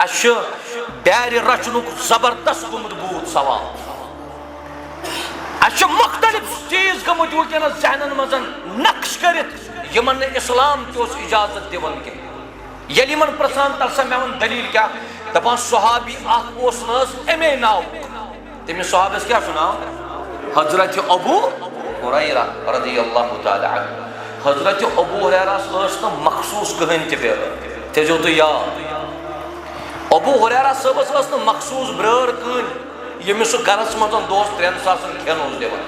اش دار رچنک زبردست گومت بوت سوال اچھا مختلف چیز گمت ونکس ذہنن مز نقش کرت یمن اسلام تس اجازت دان کی یل یمن پرسان تلسا مے ون دلیل کیا دپان صحابی اخ امے ناو تمس صحابس کیا ناو حضرت ابو ہریرہ رضی اللہ تعالی عنہ حضرت ابو ہریرہ مخصوص کہین تہ تھو تو یاد ابو ہریرہ صاحبس مخصوص برٲر کہن یمس گرس مز دہس 3,000 کھین دان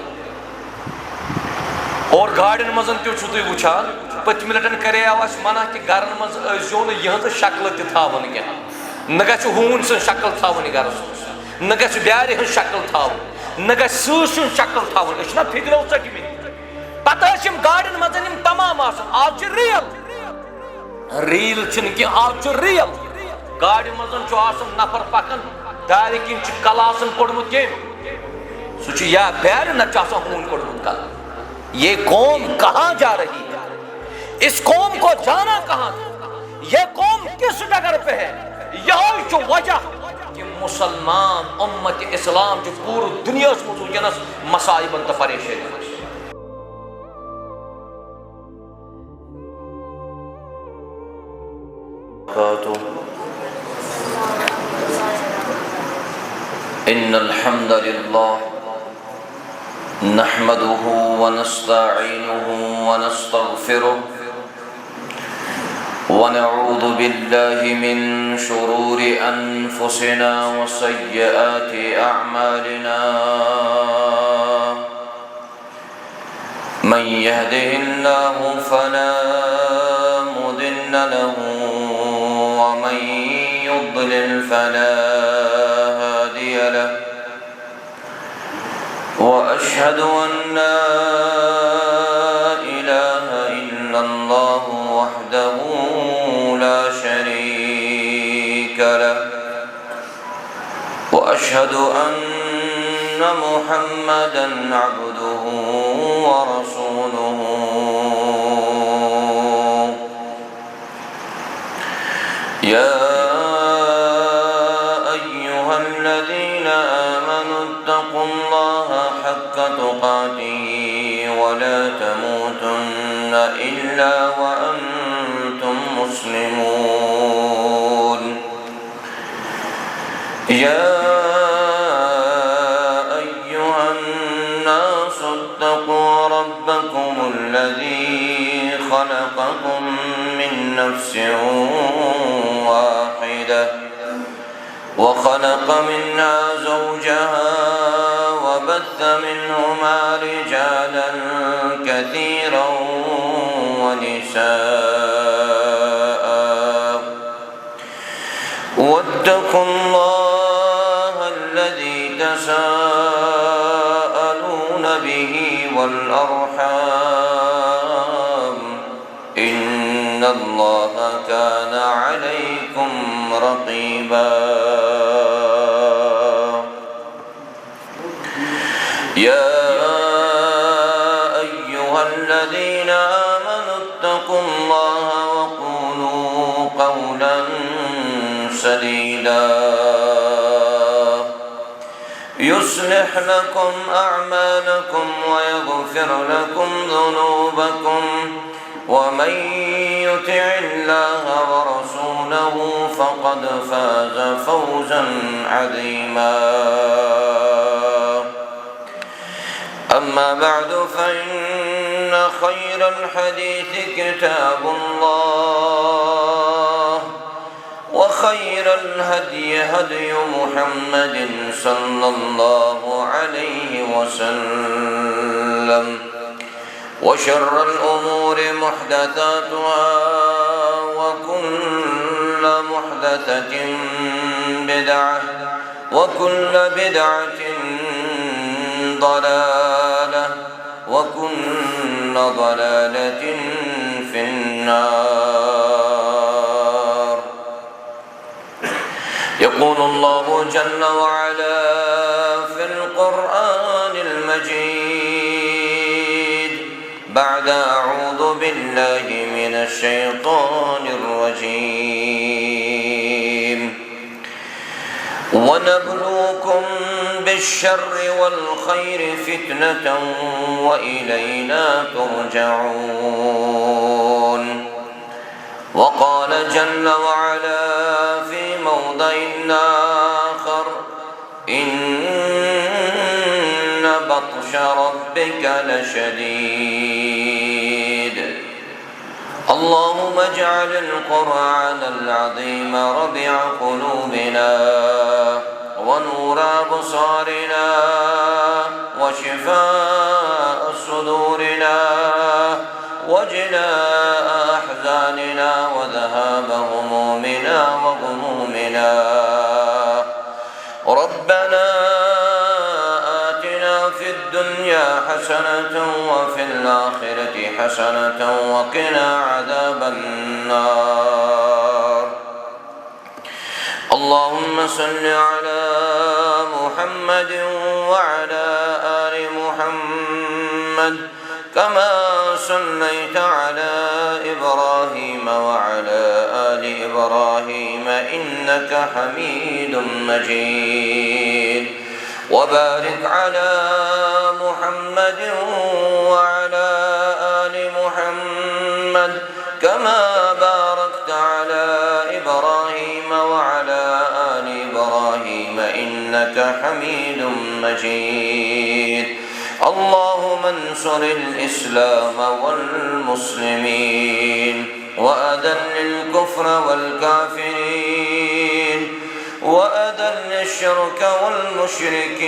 اور گاڑین مز تھی وچان پتم لٹن کریو اس منع کہ گرن مز ٲسۍزیو نہٕ یہنٛز شکل تہِ تھاوان کینٛہہ نہ گژھِ ہوٗنۍ سٕنٛز شکل تھاوٕنۍ گرس منٛز نہ گژھِ بیارِ ہٕنٛز شکل تھاوٕنۍ نہ گژھِ سٕہہ سٕنٛز شکل تھاوٕنۍ أسۍ چھِنہ فِکرو ژٔٹمٕتۍ پتہٕ ٲسۍ یِم گاڑین منٛز یِم تمام آسان آز چھِ ریل چھِنہٕ کینٛہہ آز چھُ ریل گاڑِ منٛز چھُ آسان نفر پکان دارِ کِنۍ چھِ کلہٕ آسان کوٚڑمُت کٔمۍ سُہ چھُ یا بیارِ نتہٕ چھُ آسان ہوٗنۍ کوٚڑمُت کلہٕ یہ قوم کہاں جا رہی ہے اس قوم کو جانا کہاں یہ قوم کس ڈگر پہ ہے یہ جو وجہ کہ مسلمان امت اسلام جو پور دنیا ونکس مصائبن تو پریشانی ان الحمد للہ نحمده ونستعينه ونستغفره ونعوذ بالله من شرور أنفسنا وسيئات أعمالنا من يهده الله فلا مضل له ومن يضلل فلا هادي له وأشهد أن لا إله إلا الله وحده لا شريك له وأشهد أن محمدًا عبده ورسوله يا أيها الذين آمنوا اتقوا الله حق تقاته ولا تموتن إلا وأنتم مسلمون يا أيها الناس اتقوا ربكم الذي خلقكم من نفس واحدة وخلق منها زوجها وبث منهما رجالا كثيرا ونساء واتقوا الله الذي تساءلون به والأرحام إن الله كان عليكم رقيبا يا أيها الذين آمنوا اتقوا الله وقولوا قولا سديدا يصلح لكم أعمالكم ويغفر لكم ذنوبكم ومن يطع الله ورسوله فقد فاز فوزا عظيما أما بعد فإن خير الحديث كتاب الله وخير الهدي هدي محمد صلى الله عليه وسلم وشر الأمور محدثاتها وكل محدثة بدعة وكل بدعة ضلالة وكل ضلالة في النار يقول الله جل وعلا في القرآن المجيد بعد أعوذ بالله من الشيطان الرجيم وَنَبْلُوكُمْ بِالشَّرِّ وَالْخَيْرِ فِتْنَةً وَإِلَيْنَا تُرْجَعُونَ. وقال جل وعلا في موضع آخر: إن بطش ربك لشديد. اللهم اجعل القرآن العظيم ربيع قلوبنا ونور أبصارنا وشفاء صدورنا وجلاء أحزاننا وذهاب همومنا وغمومنا. ربنا آتنا في الدنيا حسنة وفي الآخرة حسنة وقنا عذاب النار. اللهم صل على محمد وعلى آل محمد كما صليت على إبراهيم وعلى آل إبراهيم إنك حميد مجيد. وبارك على محمد وعلى آل محمد كما باركت على إبراهيم وعلى آل إبراهيم إنك حميد مجيد. اللهم انصر الإسلام والمسلمين وأذل الكفر والكافرين وأذل الشرك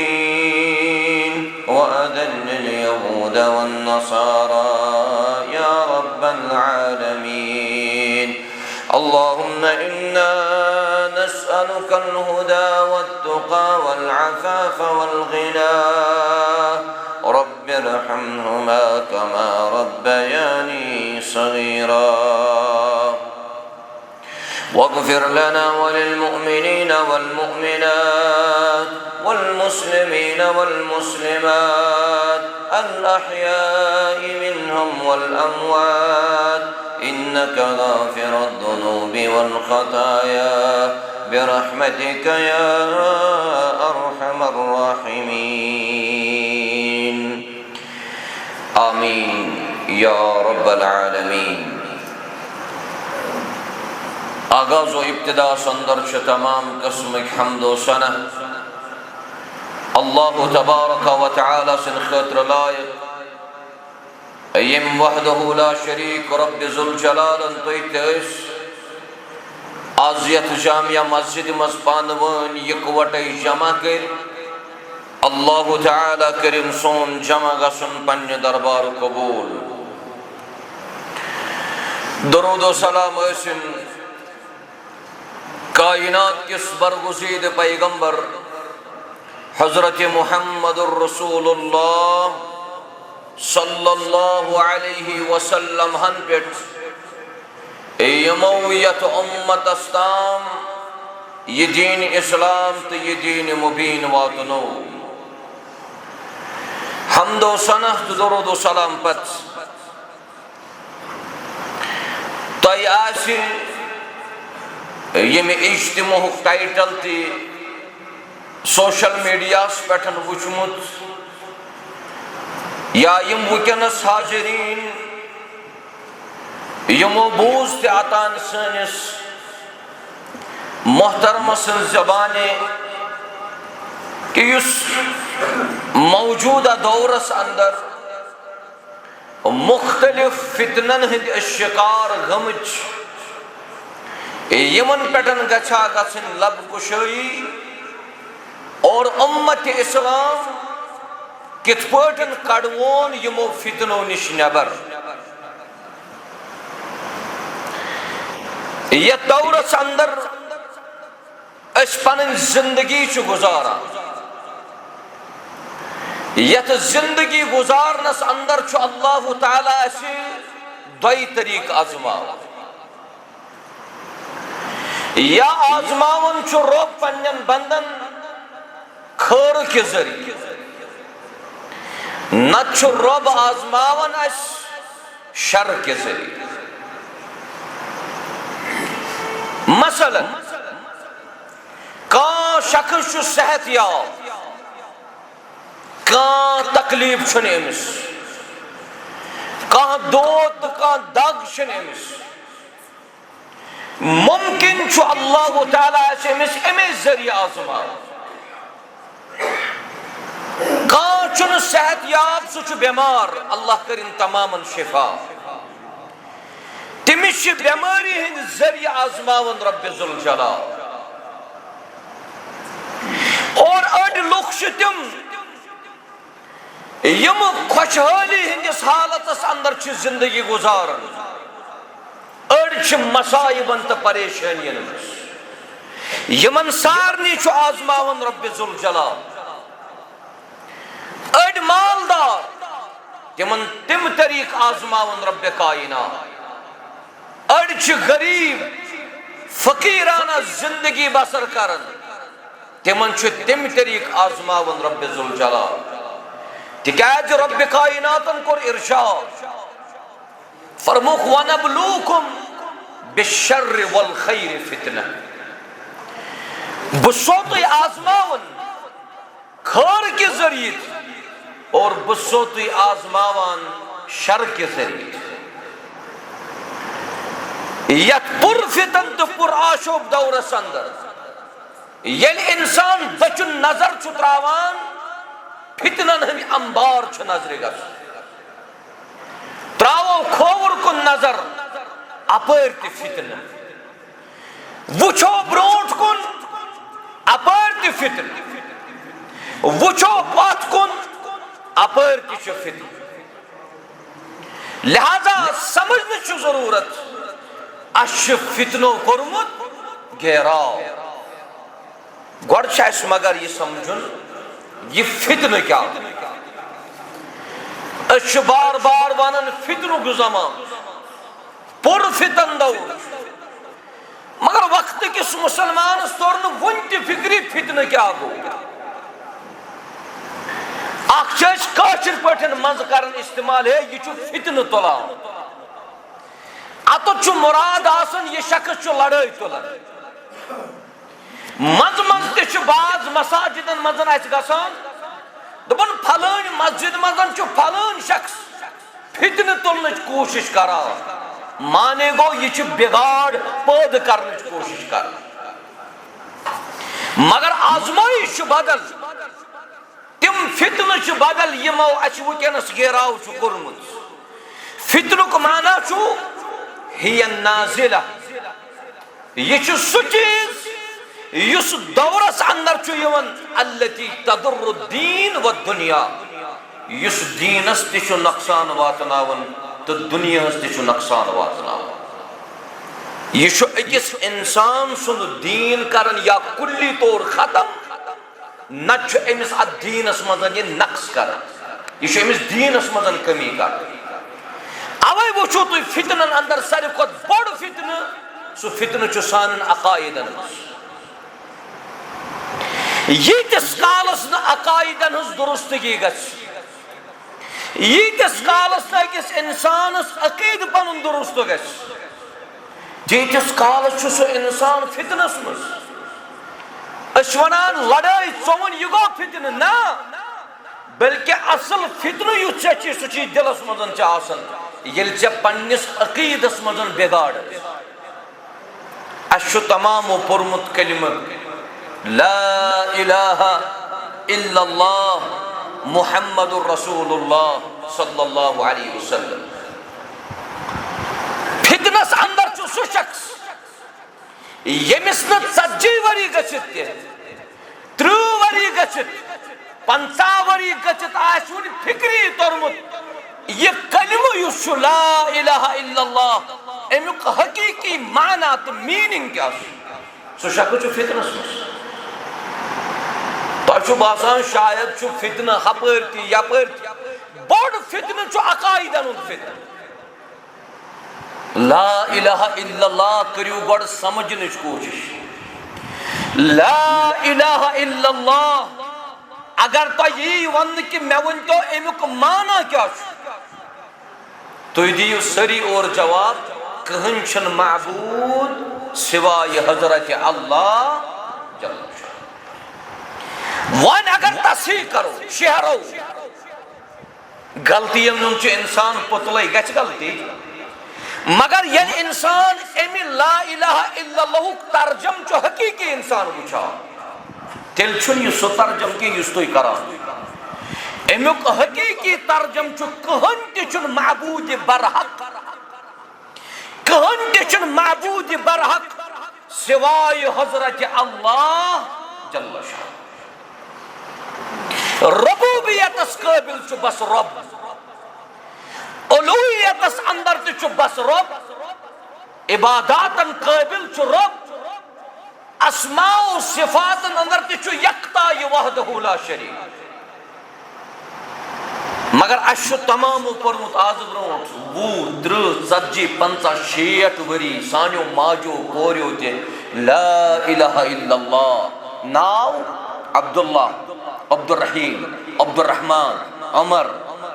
والمشركين وأذل اليهود والنصارى يا رب العالمين. اللهم إنا نسألك الهدى والتقى والعفاف والغنى. رب ارحمهما كما ربياني صغيرا. واغفر لنا وللمؤمنين والمؤمنات والمسلمين والمسلمات الأحياء منهم والأموات إنك غافر الذنوب والخطايا برحمتك يا أرحم الراحمين. آمين یا رب العالمین. آغاز و ابتدا سندر چھ تمام قسم حمد و ثنا اللہ تبارک و تعالی سن خاطر لائق یم وحدہ لا شریک رب ذوالجلال تیس آز یت جامعہ مسجد مز پانوان یکوٹے جمع کر. اللہ تعالی کریم سون جمع گسن پنہ دربار قبول. درود و سلام ٲسِن کائنات کس برگزید پیغمبر حضرت محمد الرسول اللہ صلی اللہ علیہ وسلم ہن پیٹ یمو یت امت استام یہ دین اسلام تو یہ دین مبین واتنو. حمد و ثنا درود و سلام پت تۄہہِ آسہِ ییٚمہِ اجتماعُک ٹائٹل تہِ سوشل میڈیاہس پٮ۪ٹھ وٕچھمُت یا یِم وٕنکٮ۪نس حاضریٖن یِمو بوٗز تہِ اتان سٲنِس محترمہ سٕنٛز زبانہِ کہ یُس موجودہ دورس اندر مختلف فتنن ہند شکار گمچ یمن پٹن گچھا گژھن لب کشائی اور امت اسلام کت پٲٹھۍ کڑوون یمو فتنو نش نبر. یتھ دورس اندر اس پنن زندگی چھ گزاران. یتھ زندگی گزارنس اندر چھ اللہ تعالیٰ اسی دوئی طریق آزماون. یا آزماون چھ رب پنن بندن خیر کے ذریعے نت چھ رب آزماون اس شر کے ذریعے. مثلا کان شخص چھُ صحت یاب کانٛہہ تکلیف چھُنہٕ أمِس کانٛہہ دود تہٕ کانٛہہ دگ چھِنہٕ أمِس ممکن چھُ اللہ تعالیٰ آسہِ أمِس اَمے ذٔریعہٕ آزماوان کانٛہہ چھُنہٕ صحت یاب سُہ چھُ بٮ۪مار اللہ کٔرِنۍ تمامن شفا تٔمِس چھِ بٮ۪مٲری ہٕنٛدِ ذٔریعہٕ آزماوان رۄبِ ذوالجلال اور أڑۍ لُکھ چھِ تِم یِم خۄشحٲلی ہٕنٛدِس حالتس اندر چھِ زندگی گُزاران أڑۍ چھِ مصائبن تہٕ پریشٲنین منٛز یِمن سارنٕے چھُ آزماوان رۄبِ ذوالجلال أڑۍ مالدار تِمن تِم طریٖقہٕ آزماوان رۄبِ کائنات أڑۍ چھِ غریٖب فقیٖرانہ زندگی بسر کران تِمن چھُ تَمہِ طریٖقہٕ آزماوان رۄبِ ذوالجلال تِکیٛازِ رۄبِ کائناتن کوٚر اِرشاد فرمووُکھ وَنَبْلُوکُم بِالشَّرِّ وَالْخَيْرِ فِتْنَةً بہٕ چھُسو تُہۍ آزماوان خٲر کہِ ذٔریعہٕ اور بہٕ چھُسو تُہۍ آزماوان شر کہِ ذٔریعہٕ یتھ پُر فتن تہٕ پُر آشوب دورس اندر ییٚلہِ اِنسان دٔچھُن نظر چھُ تراوان فتنن ہٕنٛدۍ انبار چھُ نظرِ گژھان تراوو کھووُر کُن نظر اپٲرۍ تہِ فتنہٕ وٕچھو برونٛٹھ کُن اپٲرۍ تہِ فتنہٕ وٕچھو پتھ کُن اپٲرۍ تہِ چھُ فتنہٕ لہذا سمجھنٕچ چھُ ضروٗرت اَسہِ چھُ فتنو کوٚرمُت گھیراو گۄڈٕ چھُ اَسہِ مگر یہِ سمجھُن یہِ فتنہٕ کیٛاہ أسۍ چھِ بار بار ونان فتنُک زمان پُر فتن دور مگر وقتہٕ کِس مُسلمانس توٚر نہٕ وُنہِ تہِ فکری فتنہٕ کیٛاہ گوٚو اکھ چھِ أسۍ کٲشِر پٲٹھۍ منٛزٕ کران استعمال ہے یہِ چھُ فتنہٕ تُلان اتُتھ چھُ مُراد آسان یہِ شخص چھُ لڑٲے تُلان منٛزٕ منٛزٕ تہِ چھُ بعض مساجدن منٛز اسہِ گژھان دپان پھلٲنۍ مسجد منٛز چھُ پھلٲنۍ شخص فتنہٕ تُلنٕچ کوٗشش کران مانے گوٚو یہِ چھُ بِگاڑ پٲدٕ کرنٕچ کوٗشش کران مگر آزمٲیش چھُ بدل تِم فتنہٕ چھِ بدل یِمو اسہِ وٕنکیٚنس گیراو چھُ کوٚرمُت فتنُک معنا چھُ ہِیَ نازلہ یہِ چھُ سُہ چیٖز یُس دورس اندر چھُ یِوان التی تضر الدین والدنیا یُس دیٖنس تہِ چھُ نۄقصان واتناوان تہٕ دُنیاہس تہِ چھُ نۄقصان واتناوان یہِ چھُ أکِس انسان سُنٛد دیٖن کران یا کُلی طور ختم نتہٕ چھُ أمِس اتھ دیٖنس منٛز یہِ نقص کران یہِ چھُ أمِس دیٖنس منٛز کٔمی کران اوے وٕچھو تُہۍ فتنن اندر ساروی کھۄتہٕ بوٚڑ فتنہٕ سُہ فتنہٕ چھُ سانٮ۪ن عقایدن منٛز ییٖتِس کالس نہٕ عقایدن ہٕنٛز درستگی گژھِ ییٖتِس کالس نہٕ أکِس انسانس عقیدٕ پنُن درست گژھِ تیٖتِس کالس چھُ سُہ انسان فتنس منٛز أسۍ ونان لڑٲے ژوٚوُن یہِ گوٚو فتنہٕ نہ بلکہِ اصل فتنہٕ یُس ژےٚ چھُے سُہ چھُے دلس منٛز چھُ آسان ییٚلہِ ژےٚ پننِس عقیدس منٛز بِگاڑ اسہِ چھُ تمامو پوٚرمُت کلمہٕ لا الہ الا اللہ محمد رسول اللہ صلی اللہ علیہ وسلم فتنس اندر چھُ سُہ شخص ییٚمِس نہٕ 40 ؤری گٔژھِتھ تہِ 30 ؤری گٔژھِتھ 50 ؤری گٔژھِتھ آسہِ وُنہِ فکری توٚرمُت یہِ کلمہٕ یُس چھُ لا الہ الا اللہ امیُک حقیقی معنی تہٕ میٖنِنگ کیٛاہ چھُ سُہ شخص چھُ فتنس منٛز تۄہہِ چھُ باسان شاید چھُ فتنہٕ ہپٲرۍ تہِ یپٲرۍ تہِ بوٚڑ فتنہٕ چھُ عقایدن ہُنٛد فتنہٕ لا الہ الا اللہ کٔرِو گۄڈٕ سمجھنٕچ کوٗشش لا الہ الا اللہ اگر تۄہہِ یی وننہٕ کہِ مےٚ ؤنۍتو امیُک معنی کیٛاہ چھُ تُہۍ دِیِو سٲری اور جواب کٕہٕنۍ چھُنہٕ معبوٗد سوائے حضرت اللہ جل شانہ وان اگر تصحیح کرو شہرو غلطی نچ انسان پتلے گھِ غلطی مگر یل انسان امی لا الہ الا اللہ ترجم چو حقیقی انسان وچھا تیل چھن یہ سو ترجم کی یس توئی کران امیک حقیقی ترجم چو کہن تی چھن معبود برحق کہن تی چھن معبود برحق سوائے حضرت اللہ جل شاہ ربوبیت اس قابل چو بس رب الوہیت اس اندر چو بس رب عباداتن قابل چو رب اسماء و صفاتن اندر چو یکتا یہ وحدہ لا شریک مگر اشو تمام پرمت آز برونٹ وہ 30 40 50 وری سانیو ماجو کوریو تے لا الہ الا اللہ ناو عبداللہ عبد الرحیم عبد الرحمن عمر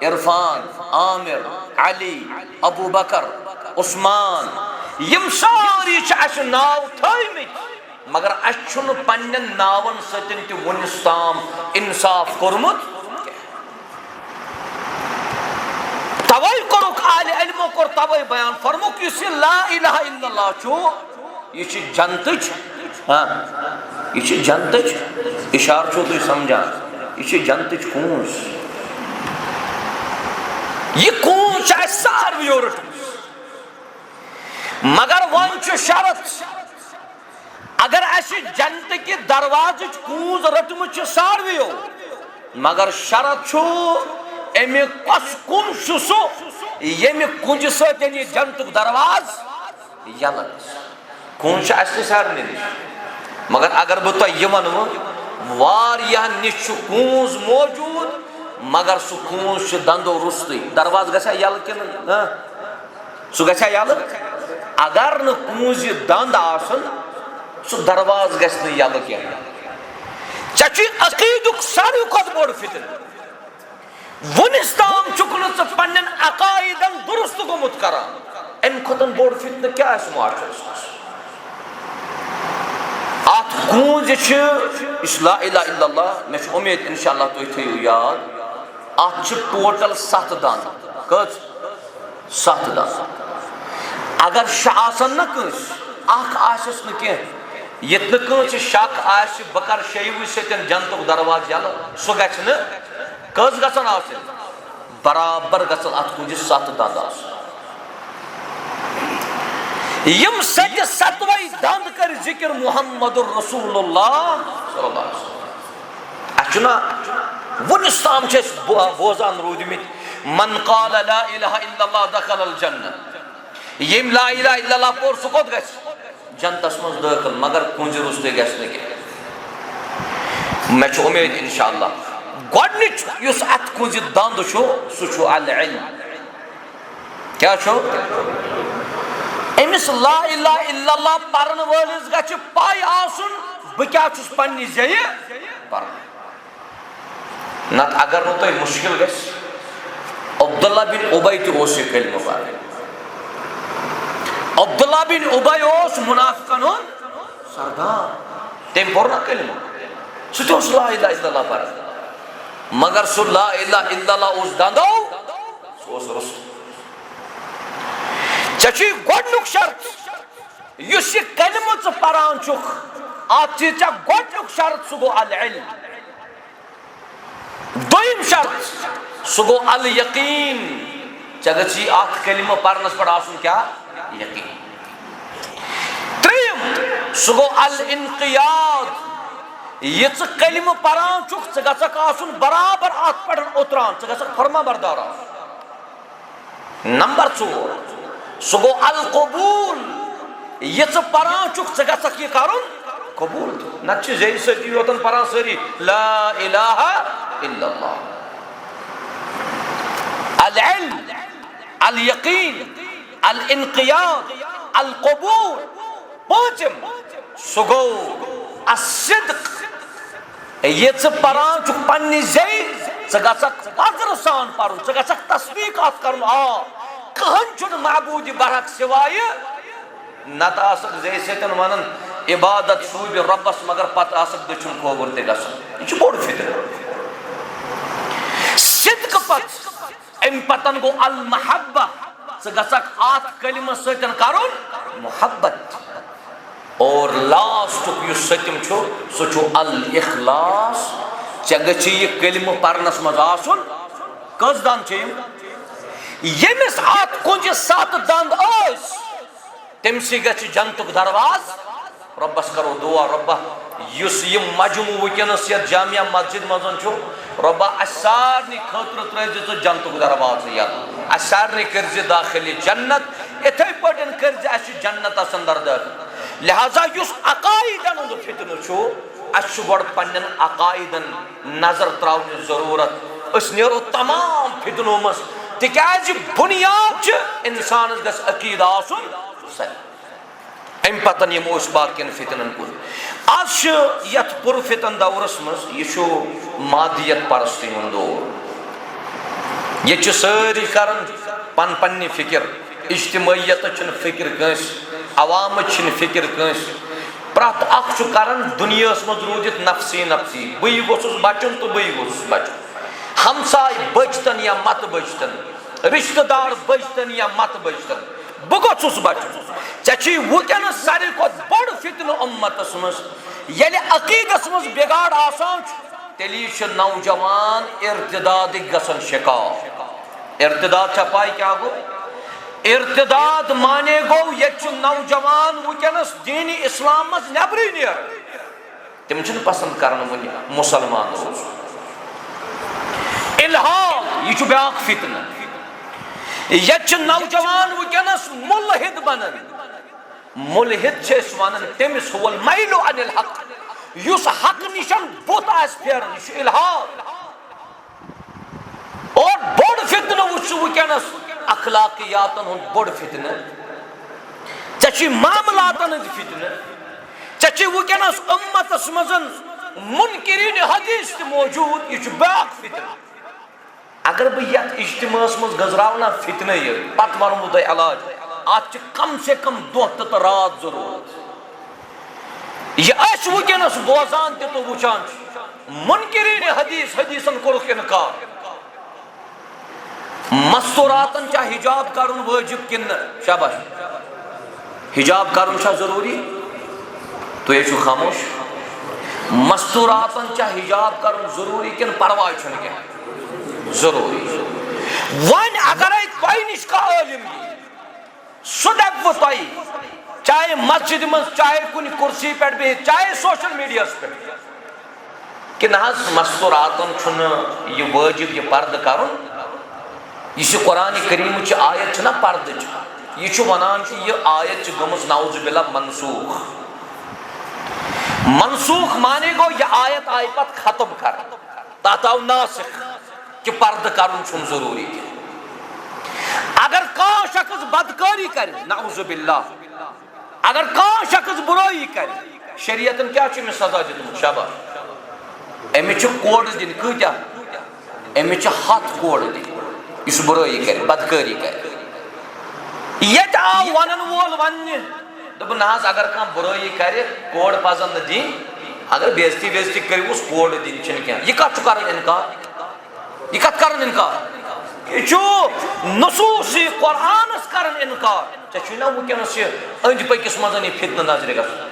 عرفان عامر علی ابو بکر عثمان یم ساری چھ ناو تھٲیمٕتۍ مگر اَسہِ چھُنہٕ پننٮ۪ن ناون سۭتۍ تہِ وُنیُس تام انصاف کوٚرمُت توے کوٚرُکھ اہلِ علمو کوٚر توے بیان فرموُکھ یُس یہِ لا الہ الا اللہ چھُ یہ چھِ جنتٕچ یہ چھِ جنتٕچ اشارٕ چھُو تُہۍ سمجھان یہ چھِ جنتٕچ کوٗنٛج یہ کوٗنٛج چھِ اَسہِ ساروِیو رٔٹمٕژ مگر وۄنۍ چھُ شرط اگر اَسہِ جنتٕکہِ دروازٕچ کوٗنٛز رٔٹمٕژ چھِ ساروِیو مگر شرط چھُ امی کس کُن چھُ سُہ ییٚمہِ کُنجہِ سۭتۍ یہِ جنتُک درواز یلہٕ کوٗنٛج چھِ اَسہِ تہِ سارنٕے نِش مگر اگر بہٕ تۄہہِ یہِ وَنہٕ واریاہن نِش چھُ کوٗنٛز موجوٗد مگر سُہ کوٗنٛز چھُ دندو روٚستُے درواز گژھیا یلہٕ کِنہٕ سُہ گژھیا یلہٕ اگر نہٕ کوٗنٛزِ دند آسن سُہ درواز گژھِ نہٕ یلہٕ کینٛہہ ژےٚ چھُے عقیٖدُک ساروی کھۄتہٕ بوٚڑ فِتنہٕ ونس تام چھُکھ نہٕ ژٕ پننٮ۪ن عقایدن درست گوٚمُت کران امہِ کھۄتہٕ بوٚڑ فِتنہٕ کیٛاہ آسہِ معاشرس منٛز اتھ کوٗنٛزِ چھِ یُس لا الہ الا اللہ مےٚ چھِ اُمید انشاءاللہ تُہۍ تھٲیِو یاد اتھ چھِ ٹوٹل 7 دند کٔژ 7 دند اگر شےٚ آسن نہ کٲنٛسہِ اکھ آسٮ۪س نہٕ کینٛہہ ییٚتہِ نہٕ کٲنٛسہِ شک آسہِ بہٕ کرٕ شیٚیوٕے سۭتۍ جنتُک درواز یلہٕ سُہ گژھِ نہٕ کٔژ گژھن آسٕنۍ برابر گژھن اتھ کُنجہِ 7 دند آسٕنۍ یم سچ 7وے دند کر ذکر محمد رسول اللہ صلی اللہ علیہ وسلم اَسہِ چھُنہ ونس تام چھِ أسۍ بوزان روٗدمٕتۍ من قال لا الہ الا اللہ دخل الجنہ ییٚمۍ لا الہ الا اللہ پوٚر سُہ کوٚت گژھِ جنتس منٛز دٲخل مگر کُنجہِ روٚستُے گژھِ نہٕ کینٛہہ مےٚ چھُ اُمید انشاءاللہ گۄڈنِچ یُس اتھ کُنجہِ دند چھُ سُہ چھُ العلم کیٛاہ چھُ أمِس لا الہ الا اللہ پرن وٲلِس گژھِ پاے آسُن بہٕ کیٛاہ چھُس پننہِ زیٚیہِ پران نتہٕ اگر نہٕ تۄہہِ مُشکل گژھِ عبداللہ بن اُبے تہِ اوس یہِ کلمہٕ پران عبداللہ بن اُبے اوس منافقن ہُنٛد سردار تٔمۍ پوٚر نہ کلمہٕ سُہ تہِ اوس لا الہ الا اللہ پران مگر سُہ لا الہ الا اللہ اوس دندو سُہ اوس روٚستُے ژےٚ چھُے گۄڈنیُک شرط یُس یہِ کلمہٕ ژٕ پران چھُکھ اتھ چھُے ژےٚ گۄڈنیُک شرط سُہ گوٚو العلم دوٚیِم شرط سُہ گوٚو الیقیٖن ژےٚ گژھی اتھ کلمہٕ پرنس پٮ۪ٹھ آسُن کیٛاہ یقیٖن ترٛیٚیِم سُہ گوٚو الانقیاد یہ ژٕ کلمہٕ پران چھُکھ ژٕ گژھکھ آسُن برابر اتھ پٮ۪ٹھ اوتران ژٕ گژھکھ فرما بردار آسُن نمبر 4 سُہ گوٚو القبوٗل یہِ ژٕ پران چھُکھ ژٕ گژھکھ یہِ کرُن قبوٗل نتہٕ چھِ زیٚیہِ سۭتی یوتن پران سٲری لا الہ الا اللہ العلم الیقین الانقیاد القبوٗل پوٗنٛژِم سُہ گوٚو الصدق یہ ژٕ پران چھُکھ پننہِ زیٚیہِ ژٕ گژھکھ پزرٕ سان پرُن ژٕ گژھکھ تصدیٖق اتھ کرُن کٕہٕنۍ چھُنہٕ معبوٗدِ برحق سوایہِ نتہٕ آسکھ زیٚیہِ سۭتۍ ونان عبادت شوب ربس مگر پتہ آسک دچن کھوور تہ گژھن یہ بوڑ فتنہ صدق پت ام پتن گو المحبہ ژٕ گژھکھ اتھ کلمہ سۭتۍ کرُن محبت اور لاسٹُک یُس سٔتِم چھُ سُہ چھُ الاخلاص ژےٚ گژھی یہِ کلمہ پرنس منٛز آسُن کٔژ دند چھِ یِم ییٚمِس اتھ کُنجہِ 7 دند ٲسۍ تٔمسٕے گژھِ جنتُک درواز رۄبس کرو دعا رۄبا یُس یہِ مجموع وٕنکیٚنس یتھ جامعہ مسجد منٛز چھُ رۄبا اسہِ سارنٕے خٲطرٕ ترٲیزِ ژٕ جنتُک دروازٕ یلہٕ اسہِ سارنٕے کٔرزِ داخل جنت یِتھے پٲٹھۍ کٔرزِ اسہِ جنتس اندر دٲخل لہذا یُس عقایدن ہُنٛد فتنہٕ چھُ اسہِ چھُ گۄڈٕ پننٮ۪ن عقایدن نظر تراونٕچ ضروٗرت أسۍ نیرو تمام فتنو منٛز تِکیٛازِ بُنیاد چھِ انسانس گژھِ عقیدٕ آسُن صحیح ام پتن یِمو أسۍ باقین فتنن کُن آز چھُ یتھ پُر فتن دورس منٛز یہِ چھُ مادیت پرستی ہُنٛد دور ییٚتہِ چھِ سٲری کران پن پننہِ فکر اجتماعیتٕچ چھنہٕ فکر کٲنٛسہِ عوامٕچ چھنہٕ فکر کٲنٛسہِ پرٛٮ۪تھ اکھ چھُ کران دُنیاہس منٛز روٗزِتھ نفسی نفسی بٕے گوٚژھُس بچُن تہٕ بٕے گوٚژھُس بچُن ہمساے بچتن یا مت بچتن رشتہ دار بچتن یا مت بچتن بہٕ گوٚژھُس بچُن ژےٚ چھُے وٕنکیٚنس ساروی کھۄتہٕ بوٚڑ فتنہٕ اُمتس منٛز ییٚلہِ عقیدس منٛز بگاڑ آسان چھُ تیٚلی چھِ نوجوان ارتدادٕکۍ گژھان شکار ارتداد چھا پاے کیٛاہ گوٚو ارتداد مانے گوٚو ییٚتہِ چھُ نوجوان وٕنکیٚنس دیٖنِ اسلام منٛز نٮ۪برٕے نیران تِم چھِنہٕ پسنٛد کران وُنہِ مُسلمان روزُن الحاد یہ چھُ بیٛاکھ فتنہٕ ییٚتہِ چھِ نوجوان وٕنکیٚنس مُلحد بنان مُلحد چھِ أسۍ ونان تٔمِس ہول میلو عن الحق یُس حق نِشن بُتھ آسہِ پھیران یہِ چھُ الحاد اور بوٚڑ فتنہٕ وٕچھ ژٕ وٕنکیٚنس اخلاقیاتن ہُنٛد بوٚڑ فتنہٕ ژےٚ چھُے معاملاتن ہٕنٛدۍ فتنہٕ ژےٚ چھُے وٕنکیٚنس اُمتس منٛز منکرین حدیث تہِ موجوٗد یہِ چھُ بیٛاکھ فتنہٕ اگر بہٕ یتھ اجتماعس منٛز گزراونا فتنہٕ یہِ پتہٕ ونہو بہٕ تۄہہِ علاج اتھ چھِ کم سے کم دۄہ تہٕ رات ضروٗرت یہِ أسۍ وٕنکیٚنس بوزان تہِ تہٕ وٕچھان چھِ منکرین حدیث حدیثن کوٚرُکھ انکار مستوراتن چھا حجاب کرُن وٲجب کِنہٕ نہٕ شاباش حجاب کرُن چھا ضروٗری تُہۍ ٲسِو خاموش مستوراتن چھا حجاب کرُن ضروٗری کِنہٕ پرواے چھُنہٕ کینٛہہ ضروٗری وۄنۍ اگرے تۄہہِ نِش کانٛہہ عٲلِم یی سُہ دپوٕ تۄہہِ چاہے مسجد منٛز چاہے کُنہِ کُرسی پٮ۪ٹھ بِہِتھ چاہے سوشل میڈیاہس پٮ۪ٹھ کہِ نہ حظ مستوراتن چھُنہٕ یہِ وٲجب یہِ پردٕ کرُن یہِ چھِ قرآنِ کریٖمٕچ آیت چھِنہ پردٕچ یہِ چھُ ونان کہِ یہِ آیت چھِ گٔمٕژ نعوذ باللہ منسوخ منسوخ مانے گوٚو یہِ آیت آیہِ پتہٕ ختم کرنہٕ تتھ آو ناسخ کہ پردٕ کرُن چھُنہٕ ضروٗری کینٛہہ اگر کانٛہہ شخص بدکٲری کرِ نعوذ باللہ اگر کانٛہہ شخص بُرٲیی کرِ شریعتن کیٛاہ چھُ أمِس سزا دیُتمُت شاباش أمِس چھِ کوڑٕ دِنۍ کۭتیاہ أمِس چھِ 100 کوڑٕ دِنۍ یُس بُرٲیی کرِ بدکٲری کرِ ییٚتہِ آو ونن وول وننہِ دوٚپُن نہ حظ اگر کانٛہہ بُرٲیی کرِ کوڑ پزن نہٕ دِنۍ اگر بےزتی ویزتی کٔرۍوُس کوڑ دِنۍ چھِنہٕ کینٛہہ یہِ کتھ چھُ کران انکار یہ کت کرن انکار یہ چھُ نصوص قرآنس کرن انکار ژےٚ چھُے نا وٕنکیٚنس یہِ أنٛدۍ پٔکِس منٛز یہِ فتنہٕ نظرِ گژھان